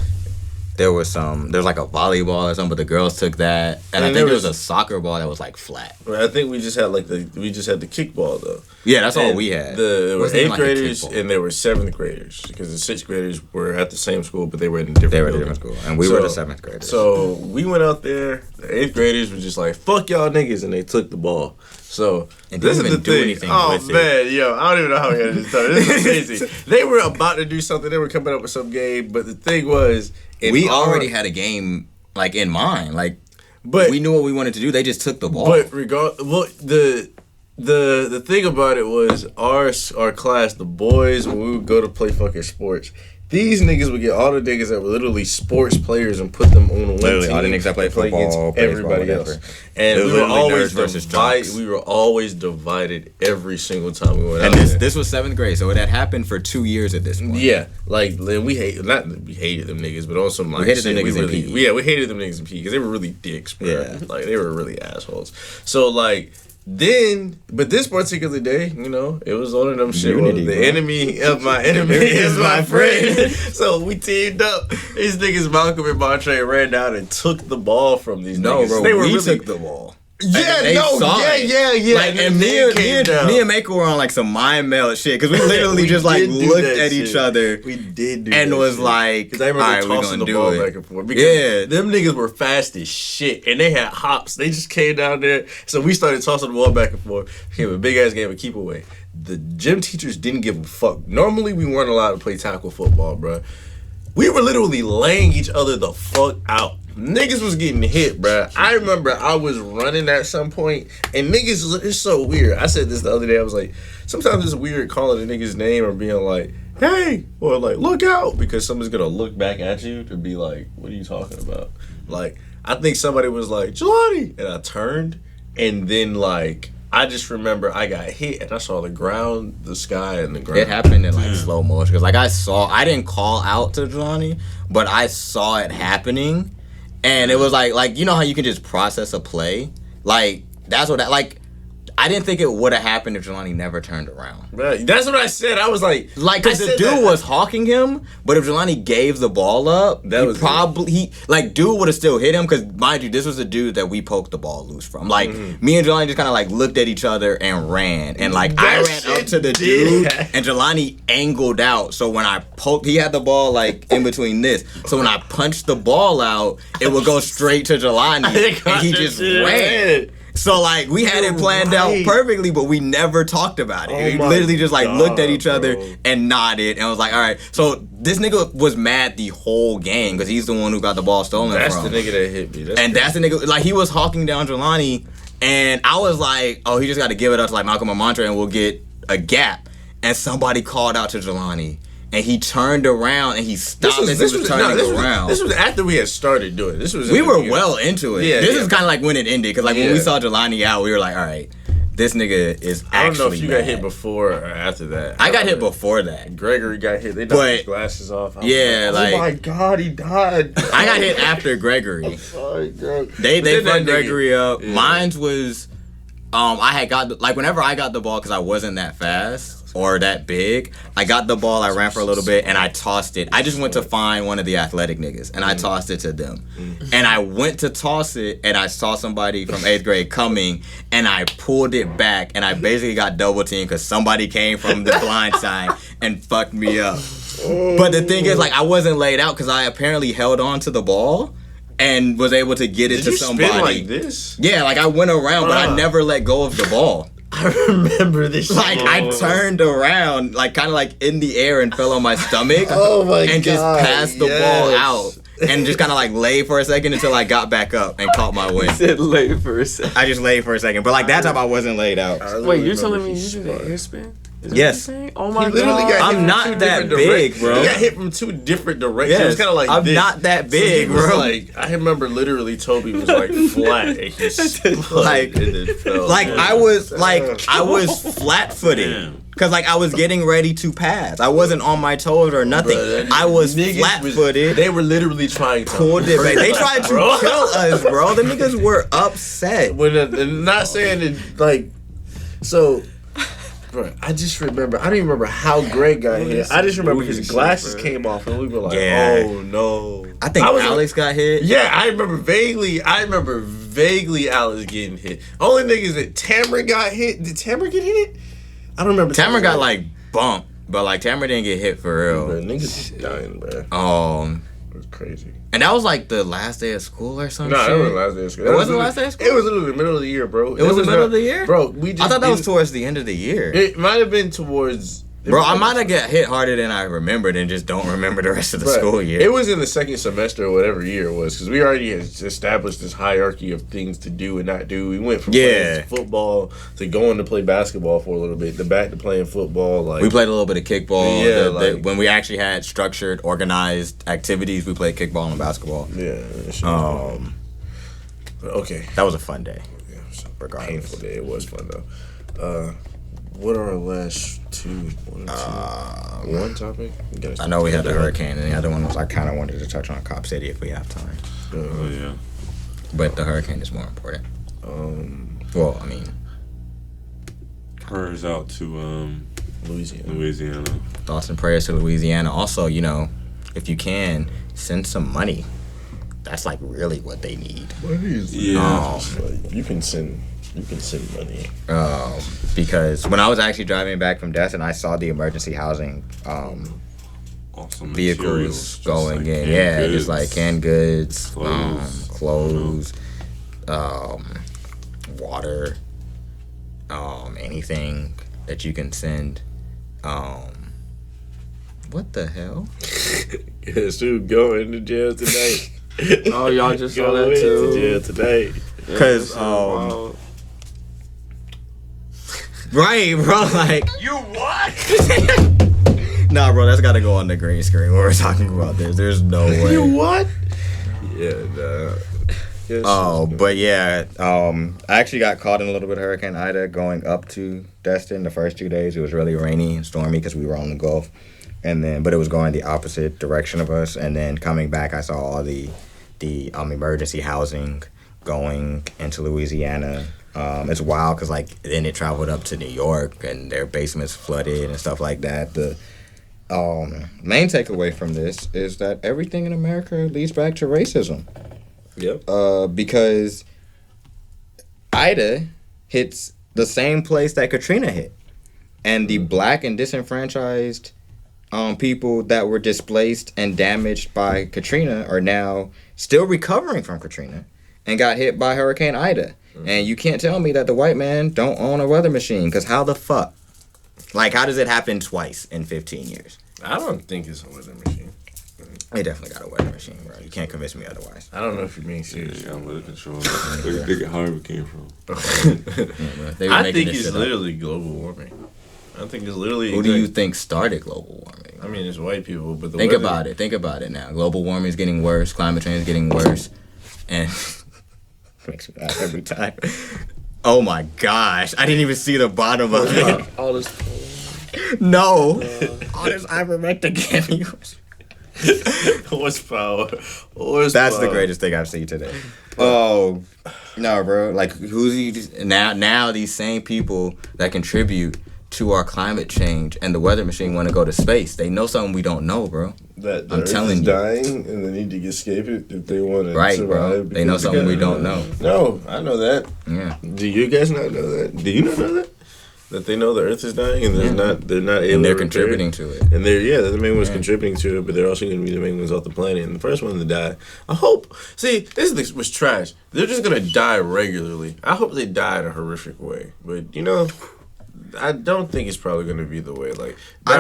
There was like a volleyball or something, but the girls took that, and I think there was a soccer ball that was like flat. I think we just had the kickball though. Yeah, that's all we had. There were 8th graders and there were 7th graders because the 6th graders were at the same school, but they were in a different school, and we were the 7th graders. So we went out there. The 8th graders were just like, "Fuck y'all niggas," and they took the ball. So and this is the thing. Oh man, yo, I don't even know how we got this started. This is amazing. They were about to do something. They were coming up with some game, but the thing was, we already had a game like in mind. Like, but we knew what we wanted to do. They just took the ball. But the thing about it was our class, the boys, when we would go to play fucking sports, these niggas would get all the niggas that were literally sports players and put them on one team. All the niggas that played football, against everybody else. And we were always divided every single time we went out. And this was 7th grade, so it had happened for 2 years at this point. Yeah, like we hated them niggas, but on some like we hated them niggas in PE. Yeah, we hated them niggas in PE because they were really dicks, bro. Yeah, like they were really assholes. So like. But this particular day, you know, it was one of them shit where the enemy of my enemy is my friend. So we teamed up. These niggas, Malcolm and Montre, ran down and took the ball from these niggas. Bro, we took the ball. Yeah, yeah. Like, and me and Mako were on like some mind meld shit because we literally just like looked at each other. We did do and that was shit. like, because I remember tossing the ball back and forth. Because them niggas were fast as shit and they had hops. They just came down there. So we started tossing the ball back and forth. Became a big ass game of keep away. The gym teachers didn't give a fuck. Normally we weren't allowed to play tackle football, bro. We were literally laying each other the fuck out. Niggas was getting hit, bruh. I remember I was running at some point, and niggas, it's so weird. I said this the other day. I was like, sometimes it's weird calling a nigga's name or being like, hey, or like, look out, because someone's gonna look back at you to be like, what are you talking about? Like, I think somebody was like, Jelani, and I turned, and then like, I just remember I got hit and I saw the ground, the sky, and the ground. It happened in like slow motion because like I didn't call out to Jelani, but I saw it happening. And it was like you know how you can just process a play? Like, that's what I didn't think it would have happened if Jelani never turned around. Right. That's what I said. I was like, because the dude was hawking him, but if Jelani gave the ball up, dude would have still hit him. Because mind you, this was the dude that we poked the ball loose from. Like, me and Jelani just kind of like looked at each other and ran, and like I ran up to the dude, and Jelani angled out. So when I poked, he had the ball like in between this. So when I punched the ball out, it would go straight to Jelani, and he just ran. So, like, we had it planned out perfectly, but we never talked about it. We literally just, like, looked at each other and nodded and was like, all right. So, this nigga was mad the whole game because he's the one who got the ball stolen from. That's the nigga that hit me. That's the nigga, like, he was hawking down Jelani, and I was like, oh, he just got to give it up to, like, Malcolm and Montre, and we'll get a gap. And somebody called out to Jelani. And he turned around and he stopped as he was turning around. This was after we had started doing it. We were well into it. This is kind of like when it ended. Because like when we saw Jelani out, we were like, all right, this nigga is actually I don't know if you got hit before or after that. I got hit before that. Gregory got hit. They knocked his glasses off. Oh my God, he died. I got hit after Gregory. Sorry, God. They fucked Gregory up. Yeah. Mine's was, I had got, like whenever I got the ball, because I wasn't that fast or that big, I got the ball, I ran for a little bit, and I tossed it. I just went to find one of the athletic niggas, and I tossed it to them. And I went to toss it, and I saw somebody from 8th grade coming, and I pulled it back, and I basically got double teamed because somebody came from the blind side and fucked me up. But the thing is, like, I wasn't laid out because I apparently held on to the ball and was able to get it to somebody. Spin like this? Yeah, like I went around, but I never let go of the ball. I remember this shit. Like, I turned around, like, kind of like in the air and fell on my stomach. And just passed the ball out. And just kind of like lay for a second until I got back up and caught my win. You said lay for a second. I just laid for a second. But like that time I wasn't laid out. Wait, you're telling me you did an air spin? Yes. Oh my God. I'm not that big, bro. You got hit from 2 different directions. Yes. It was kind of like I'm not that big, so bro. Like, I remember literally Toby was like flat and he like, and then fell. Like I was flat-footed. Cause like I was getting ready to pass. I wasn't on my toes or nothing. Bruh, I was flat-footed. They were literally trying to pulled it back. They tried to kill us, bro. The niggas were upset. When not saying it like so. Bro, I just remember. I don't even remember how Greg got hit. I just remember his glasses came off, and we were like, "Oh no!" I think Alex got hit. Yeah, I remember vaguely. Alex getting hit. Only niggas that Tamara got hit. Did Tamara get hit? I don't remember. Tamara got like bumped, but like Tamara didn't get hit for real. Bro, niggas dying, bro. It was crazy. And that was like the last day of school or something. No, it was the last day of school. It wasn't the last day of school? It was literally the middle of the year, bro. It was the middle of the year? Bro, I thought that was towards the end of the year. It might have been towards... Bro, I might have got hit harder than I remembered and just don't remember the rest of the school year. It was in the second semester or whatever year it was, because we already had established this hierarchy of things to do and not do. We went from playing football to going to play basketball for a little bit, to back to playing football. Like we played a little bit of kickball. Yeah, when we actually had structured, organized activities, we played kickball and basketball. Yeah. Okay. That was a fun day. Yeah, it was a regardless. painful day. It was fun though. What are our last two? One topic? I know we had the hurricane, and the other one was I kind of wanted to touch on Cop City if we have time. Oh yeah. But the hurricane is more important. Well, I mean, prayers out to Louisiana. Thoughts and prayers to Louisiana. Also, you know, if you can, send some money. That's like really what they need. Yeah. You can send money. Because when I was actually driving back from Destin, I saw the emergency housing Awesome vehicles going like in. Just like canned goods, clothes, water, anything that you can send. What the hell? Yes, dude, going to jail tonight. Oh, y'all just saw that too. To jail tonight. Because right, bro, like You what? nah, bro, that's gotta go on the green screen when we're talking about this. There's no way. You what? Yeah, nah. Yes, But yeah, I actually got caught in a little bit of Hurricane Ida going up to Destin. The first 2 days, it was really rainy and stormy because we were on the Gulf, but it was going the opposite direction of us. And then coming back, I saw all the emergency housing going into Louisiana. It's wild because like then it traveled up to New York and their basements flooded and stuff like that. The main takeaway from this is that everything in America leads back to racism. Yep. Because Ida hits the same place that Katrina hit, and the black and disenfranchised people that were displaced and damaged by Katrina are now still recovering from Katrina and got hit by Hurricane Ida. And you can't tell me that the white man don't own a weather machine, because how the fuck? Like, how does it happen twice in 15 years? I don't think it's a weather machine. They definitely got a weather machine, bro. You can't convince me otherwise. I don't know if you're being serious. Yeah, weather control. Where did it came from? I think it's literally global warming. I think it's literally... Who do you think started global warming? I mean, it's white people, but Think about it now. Global warming is getting worse. Climate change is getting worse. And... makes me laugh every time. Oh my gosh. I didn't even see the bottom of it. All this. No. All this ivermectin gave Horsepower. That's the greatest thing I've seen today. Oh, no, bro. Like, now these same people that contribute to our climate change and the weather machine want to go to space. They know something we don't know, bro. That the Earth is dying and they need to escape it if they want to survive. Bro. They know something we don't know. No, I know that. Yeah. Do you guys not know that? Do you not know that? That they know the Earth is dying and they're not able and they're to contributing to it. And they're the main ones contributing to it, but they're also going to be the main ones off the planet. And the first one to die, I hope. See, this was trash. They're just going to die regularly. I hope they die in a horrific way. But I don't think it's probably going to be the way. Like I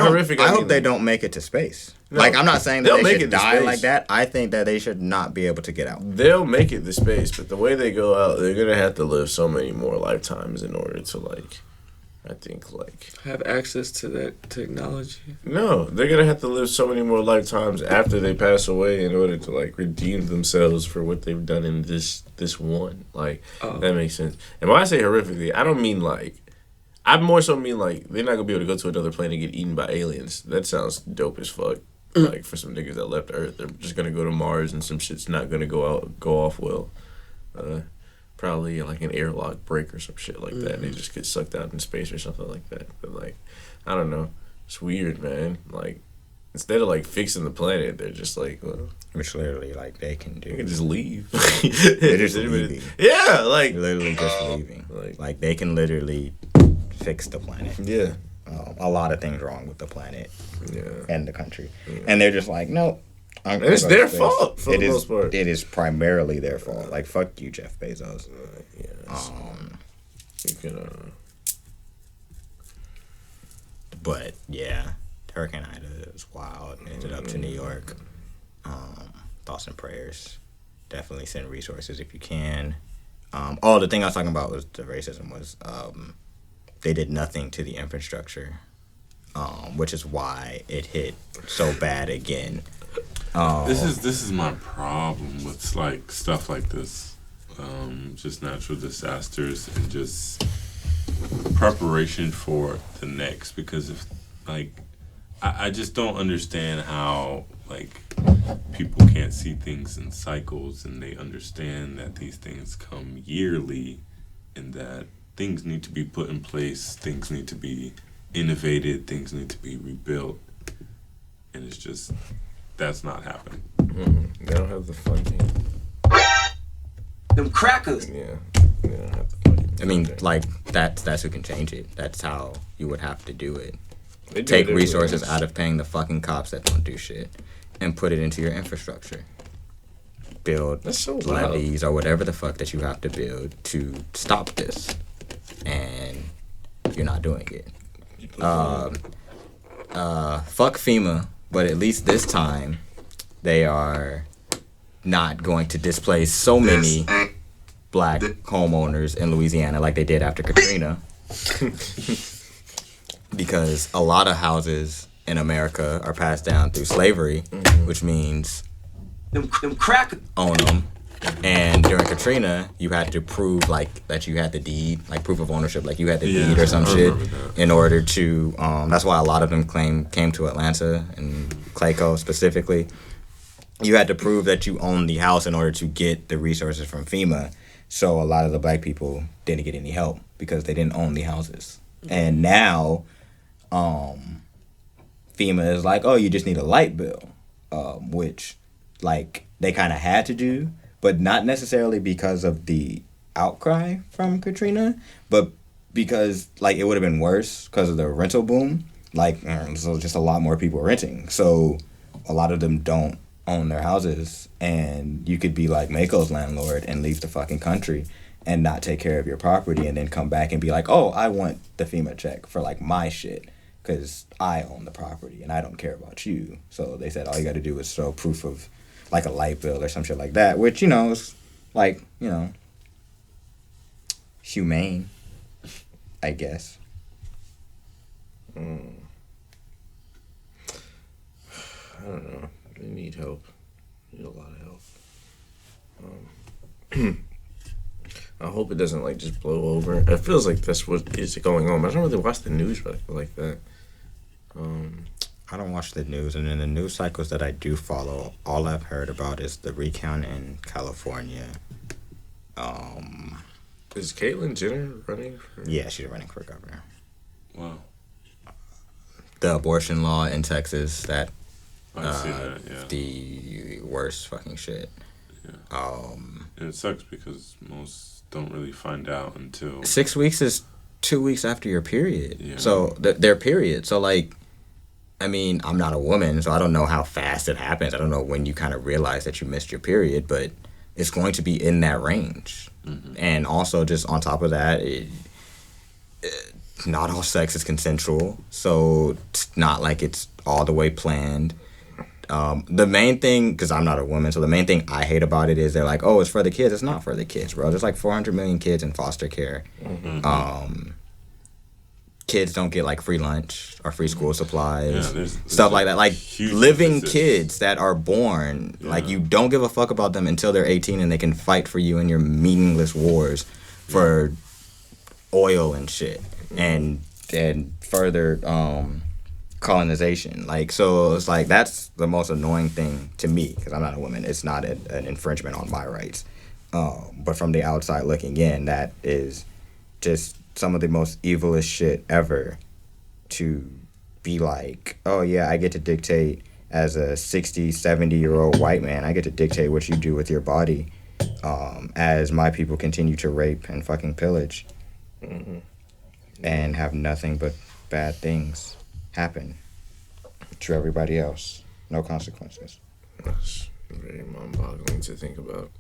hope they don't make it to space. No, like, I'm not saying that they should die like that. I think that they should not be able to get out. They'll make it to space, but the way they go out, they're going to have to live so many more lifetimes in order to, I think, have access to that technology. No, they're going to have to live so many more lifetimes after they pass away in order to, redeem themselves for what they've done in this one. That makes sense. And when I say horrifically, I don't mean, I more so mean, they're not going to be able to go to another planet and get eaten by aliens. That sounds dope as fuck. For some niggas that left Earth, they're just going to go to Mars and some shit's not going to go off well. probably like an airlock break or some shit like that. And they just get sucked out in space or something like that. But like, I don't know. It's weird, man. Like, instead of like fixing the planet, they're just like, well, which literally like they can you do. can just leave. They're just leaving. Yeah, like Literally just leaving. Like they can literally fix the planet. Yeah. A lot of things wrong with the planet and the country, and they're just like, nope. And it's their fault for the most part. It is primarily their fault. Like, fuck you, Jeff Bezos. You can. But yeah, Hurricane Ida is wild. Ended up to New York. Thoughts and prayers. Definitely send resources if you can. The thing I was talking about was the racism was they did nothing to the infrastructure, which is why it hit so bad again. This is my problem with like stuff like this, just natural disasters and just preparation for the next. Because if like, I just don't understand how like people can't see things in cycles, and they understand that these things come yearly, and that things need to be put in place, things need to be innovated, things need to be rebuilt, and it's just. That's not happening. They don't have the funding. Them crackers. Yeah. They don't have the funding. I mean, like, that's who can change it. That's how you would have to do it. Take resources out of paying the fucking cops that don't do shit and put it into your infrastructure. Build levees or whatever the fuck that you have to build to stop this. And you're not doing it. Fuck FEMA. But at least this time, they are not going to displace so many black homeowners in Louisiana like they did after Katrina. Because a lot of houses in America are passed down through slavery, which means them crackers own them. And during Katrina, you had to prove like that you had the deed, like proof of ownership, like you had the deed or some shit, in order to. That's why a lot of them came to Atlanta and Clayco specifically. You had to prove that you owned the house in order to get the resources from FEMA. So a lot of the black people didn't get any help because they didn't own the houses. And now, FEMA is like, oh, you just need a light bill, which like they kind of had to do. But not necessarily because of the outcry from Katrina, but because like it would have been worse because of the rental boom. Like, so just a lot more people renting. So a lot of them don't own their houses, and you could be like Mako's landlord and leave the fucking country and not take care of your property, and then come back and be like, oh, I want the FEMA check for like my shit because I own the property and I don't care about you. So they said all you got to do is show proof of like a light bill or some shit like that, which, you know, is like, you know, humane, I guess. I don't know. They need help. They need a lot of help. I hope it doesn't like just blow over. It feels like that's what is going on. I don't really watch the news like that. I don't watch the news, and in the news cycles that I do follow, all I've heard about is the recount in California. Is Caitlyn Jenner running for? Yeah, she's running for governor. Wow. The abortion law in Texas, that I see that, yeah. The worst fucking shit. Yeah. And it sucks because most don't really find out until 6 weeks is 2 weeks after your period. Yeah. So their period. So like, I mean, I'm not a woman, so I don't know how fast it happens. I don't know when you kind of realize that you missed your period, but it's going to be in that range. Mm-hmm. And also, just on top of that, not all sex is consensual, so it's not like it's all the way planned. The main thing, because I'm not a woman, so the main thing I hate about it is they're like, oh, it's for the kids. It's not for the kids, bro. There's like 400 million kids in foster care. Mm-hmm. Kids don't get like free lunch or free school supplies, there's stuff like that. Like living kids that are born, like you don't give a fuck about them until they're 18 and they can fight for you in your meaningless wars for oil and shit and further colonization. Like, so it's like that's the most annoying thing to me because I'm not a woman. It's not an infringement on my rights. But from the outside looking in, that is just some of the most evilest shit ever. To be like, oh yeah, I get to dictate as a 60, 70-year-old white man, I get to dictate what you do with your body, as my people continue to rape and fucking pillage, and have nothing but bad things happen to everybody else. No consequences. That's very mind-boggling to think about.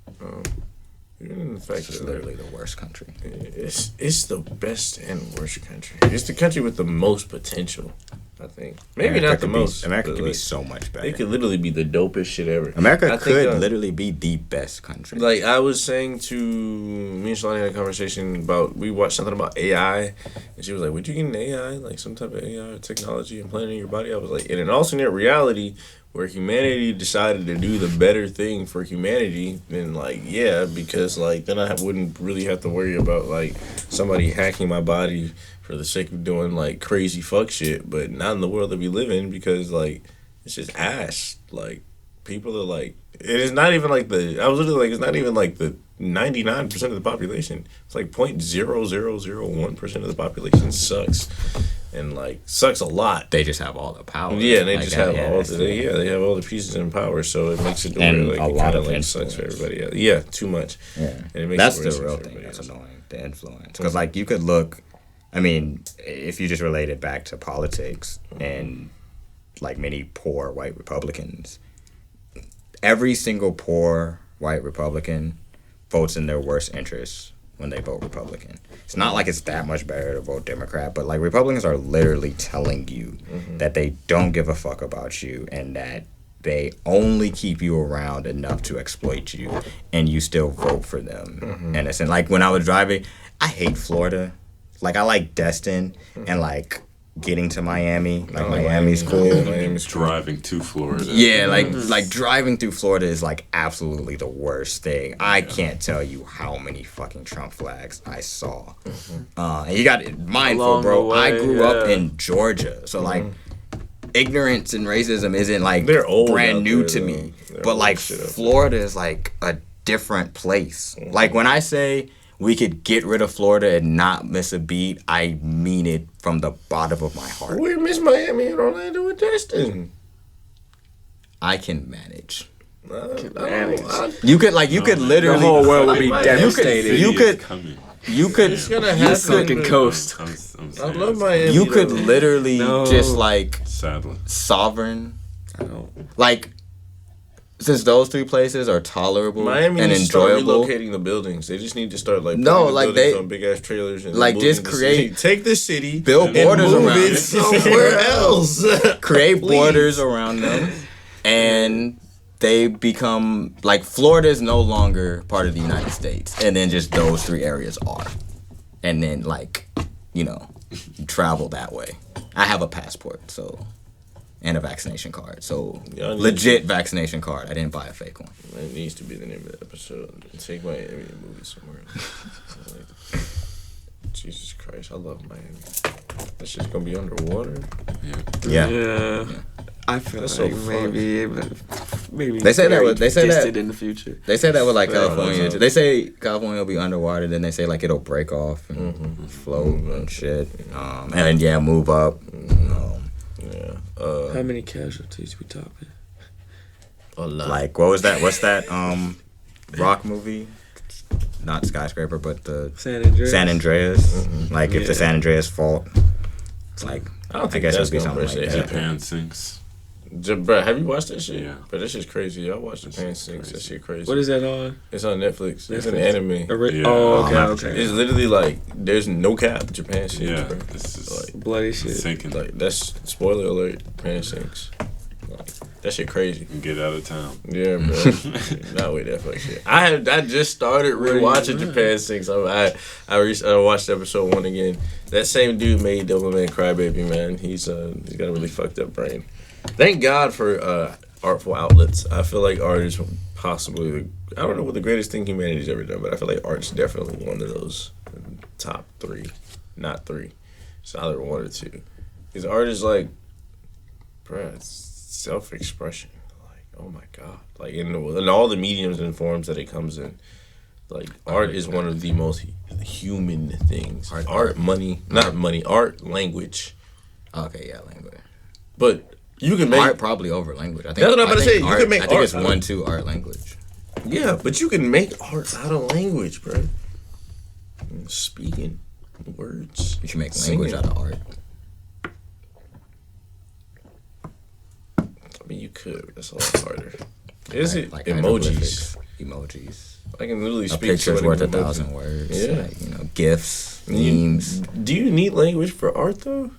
Even the fact It's that literally the worst country. it's the best and worst country. It's the country with the most potential, I think. Maybe America not the could be- most. America but, could be like, so much better. It could literally be the dopest shit ever. America I could think, literally be the best country. Like I was saying to me and Shalani had a conversation about, we watched something about AI, and she was like, "Would you get an AI, like some type of AI technology implanted in your body?" I was like, in an alternate reality where humanity decided to do the better thing for humanity, then like yeah, because like then I wouldn't really have to worry about like somebody hacking my body for the sake of doing like crazy fuck shit. But not in the world that we live in, because like it's just ass. Like people are like, it is not even like I was literally like, it's not even like the 99% of the population. It's like 0.0001% of the population sucks. And like sucks a lot. They just have all the power. Yeah, and they Like, just have all that's they have all the pieces in power, so it makes it And where, like, a it lot kinda, of like sucks for influence. everybody else. Yeah, too much. Yeah, And it makes that's it worse the real for thing everybody that's else. annoying. The influence, because like you could look, I mean, if you just relate it back to politics and like many poor white Republicans, every single poor white Republican votes in their worst interests when they vote Republican. It's not like it's that much better to vote Democrat, but like Republicans are literally telling you that they don't give a fuck about you and that they only keep you around enough to exploit you, and you still vote for them. And it's like when I was driving, I hate Florida. Like I like Destin and like getting to Miami. Like Miami's cool. Miami's cool. Driving to Florida. Yeah, like driving through Florida is like absolutely the worst thing. I can't tell you how many fucking Trump flags I saw. And you got it mindful, Along bro. the way, I grew up yeah. in Georgia, so like ignorance and racism isn't like They're old brand out new there, to though. me. They're But old like shit out there. Florida is like a different place. Like when I say we could get rid of Florida and not miss a beat, I mean it from the bottom of my heart. We miss Miami and Orlando and Destin. I can manage. Manage. You could literally The whole world would be Miami. devastated. You City could- is coming. You could It's gonna You happen. sunken but- coast. I'm I saying love it's- Miami. you could though. literally No. just like Sadly. sovereign, like since those three places are tolerable Miami and needs to start enjoyable. relocating the buildings. They just need to start like No, putting the like buildings they- on big ass trailers and like, moving just the create- city. Take the city, build and borders move around it it. somewhere else. Create Please. borders around them, and they become like Florida is no longer part of the United States, and then just those three areas are, and then like you travel that way. I have a passport, so. And a vaccination card. So, Y'all need legit vaccination card. I didn't buy a fake one. That needs to be the name of the episode. Take Miami and move it somewhere else. Jesus Christ, I love Miami. That shit's gonna be underwater. Yeah. Yeah. I feel That's like so maybe They say that very with- they say that- distant in the future. They say that with like Yeah, California. that's- They say California will be underwater, then they say like it'll break off and float and shit. And yeah, move up. Yeah. How many casualties we talking? A lot. Like what was that? What's that rock movie? Not Skyscraper, but the San Andreas. San Andreas. Like if the Yeah. San Andreas fault, it's like I don't I think guess it that's would be gonna something like burst that. it. Japan sinks. Bro, have you watched that shit? Yeah. But that shit's crazy. Y'all watch That Japan shit's Sinks. That crazy. shit crazy. What is that on? It's on Netflix. It's an Netflix? anime. Yeah. Oh, okay, Oh, okay. It's literally like there's no cap. Japan Sinks. Yeah. Bro. This is Like, Bloody shit. sinking. like that's spoiler alert. Japan Sinks. Like, that shit crazy. Get out of town. Yeah, bro. Not with that fuck shit. I just started rewatching Japan Sinks. I watched episode 1 again. That same dude made Devilman Crybaby, man. He's got a really fucked up brain. Thank God for artful outlets. I feel like art is possibly I don't know what the greatest thing humanity's ever done, but I feel like art's definitely one of those top 3, not 3. It's either 1 or 2. Because art is like, bruh, it's self-expression. Like, oh my God. Like in all the mediums and forms that it comes in. Like art is one of the most human things. Art, money, not money. Art, language. Okay, yeah, language. But you can make art probably over language. I think that's what I'm about to say. art, You can make I think art. it's 1-2 art language. Yeah, but you can make art out of language, bro. Speaking words. You should make language out of art. I mean, you could. But that's a lot harder. Is it like emojis? Emojis. I can literally A speak. picture's to worth an emoji. 1,000 words. Yeah. Like, you know, gifs, memes. Do you need language for art though?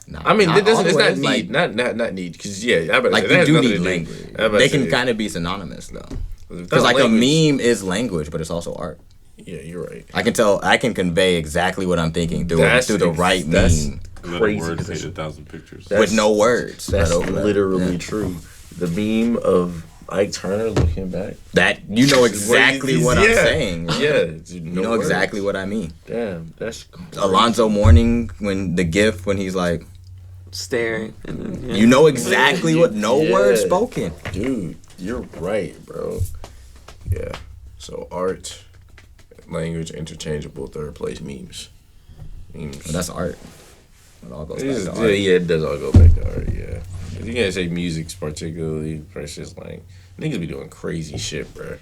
Nah, I mean, it doesn't. It's not always, need. Not need. Because yeah, Like you do need language. They can kind of be synonymous though. Because like a meme is language, but it's also art. Yeah, you're right. I can convey exactly what I'm thinking through the right meme Another word paint 1,000 pictures. with no words. That's right over that. literally Yeah. true. The meme of Ike Turner looking back. That you know exactly what I'm saying. Right? Yeah, You know exactly what I mean. Damn, that's crazy. Alonzo Mourning when he's like, Staring. And then, yeah. you know exactly what no Yeah. word spoken. Dude, you're right, bro. Yeah. So art, language, interchangeable, third place memes. Memes. But that's art. It all goes It back is- to yeah, art. it does all go back to art, yeah. If you can't say music's particularly precious, like, niggas be doing crazy shit, bro.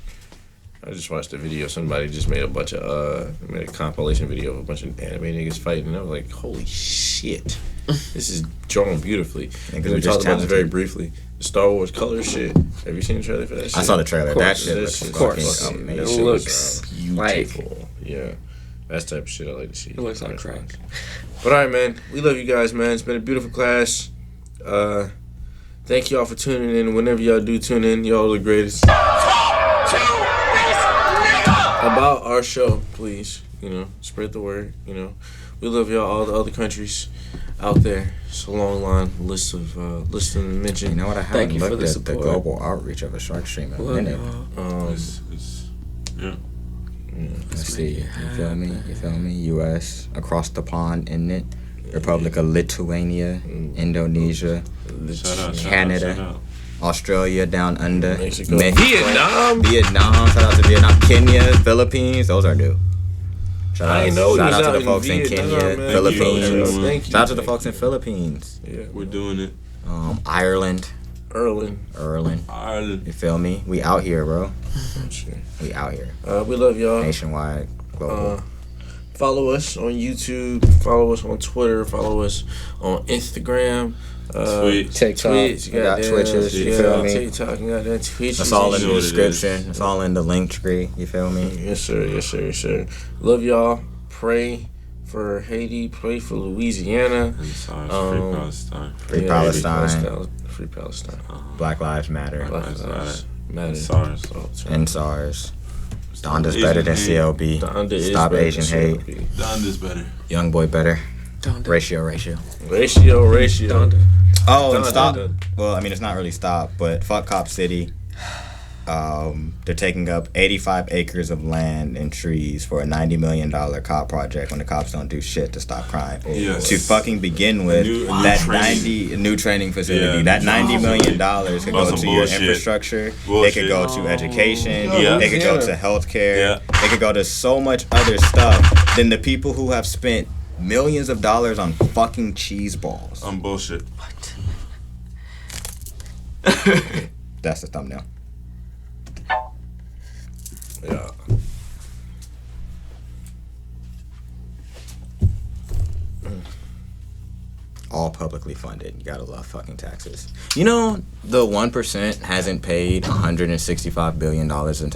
I just watched a video. Somebody just made made a compilation video of a bunch of anime niggas fighting. And I was like, holy shit. This is drawn beautifully. Niggas We are talked just about this very talented. briefly. The Star Wars color shit. Have you seen the trailer for that shit? I saw the trailer. Of That course. shit That looks shit's course. fucking fucking- It amazing. looks beautiful. Yeah. That's the type of shit I like to see. It looks like crack. But alright, man. We love you guys, man. It's been a beautiful class. Thank y'all for tuning in. Whenever y'all do tune in, y'all are the greatest. About our show, please. Spread the word. We love y'all, all the other countries out there. It's a long line list of list and mention. You know what? I Thank haven't you for looked the at support. the global outreach of a shark stream in a Love minute. y'all. Yeah. Let's see. You feel me? You feel me? U.S. across the pond, isn't it? Republic of Lithuania, Indonesia, Shout out, Canada. shout out. Australia down under, Mexico. Vietnam. Shout out to Vietnam, Kenya, Philippines. Those are new. Shout I out, ain't know shout he was out to out the in folks in Vietnam, Kenya, man. Philippines. Thank you. Shout out to the folks in Philippines, Yeah, We're doing it. Ireland, Erlen. Ireland. You feel me? We out here, bro. Sure. We out here. We love y'all. Nationwide, global. Follow us on YouTube. Follow us on Twitter. Follow us on Instagram. Tweet. TikTok. Twitch. You got goddamn, Twitches. You yeah, feel me? TikTok. You got that Twitch. It's all in You the know what it description. It's all in the link tree. You feel me? Yes, sir. Yes, sir. Yes, sir. Love y'all. Pray for Haiti. Pray for Louisiana. And SARS, Um, Free Palestine. Free Palestine. Free Palestine. Black Lives Matter. Black That's Lives Matter. And SARS. And SARS. Donda's better than CLB. Donda is Stop better Asian than hate. CLB. Donda's better. Young boy better. Donda. Ratio. Ratio. Donda. Oh, and Donda. stop. Well, I mean, it's not really stop, but fuck Cop City. They're taking up 85 acres of land and trees for a $90 million cop project when the cops don't do shit to stop crime. Yes. To fucking begin with, A new training facility, Yeah. that $90 million could go Some to your bullshit. infrastructure. It Bullshit. could go to education. Yeah. It could go to healthcare. Yeah. It could go to so much other stuff than the people who have spent millions of dollars on fucking cheese balls. Bullshit. That's the thumbnail. Yeah. All publicly funded. You gotta love fucking taxes. You know, the 1% hasn't paid $165 billion in taxes.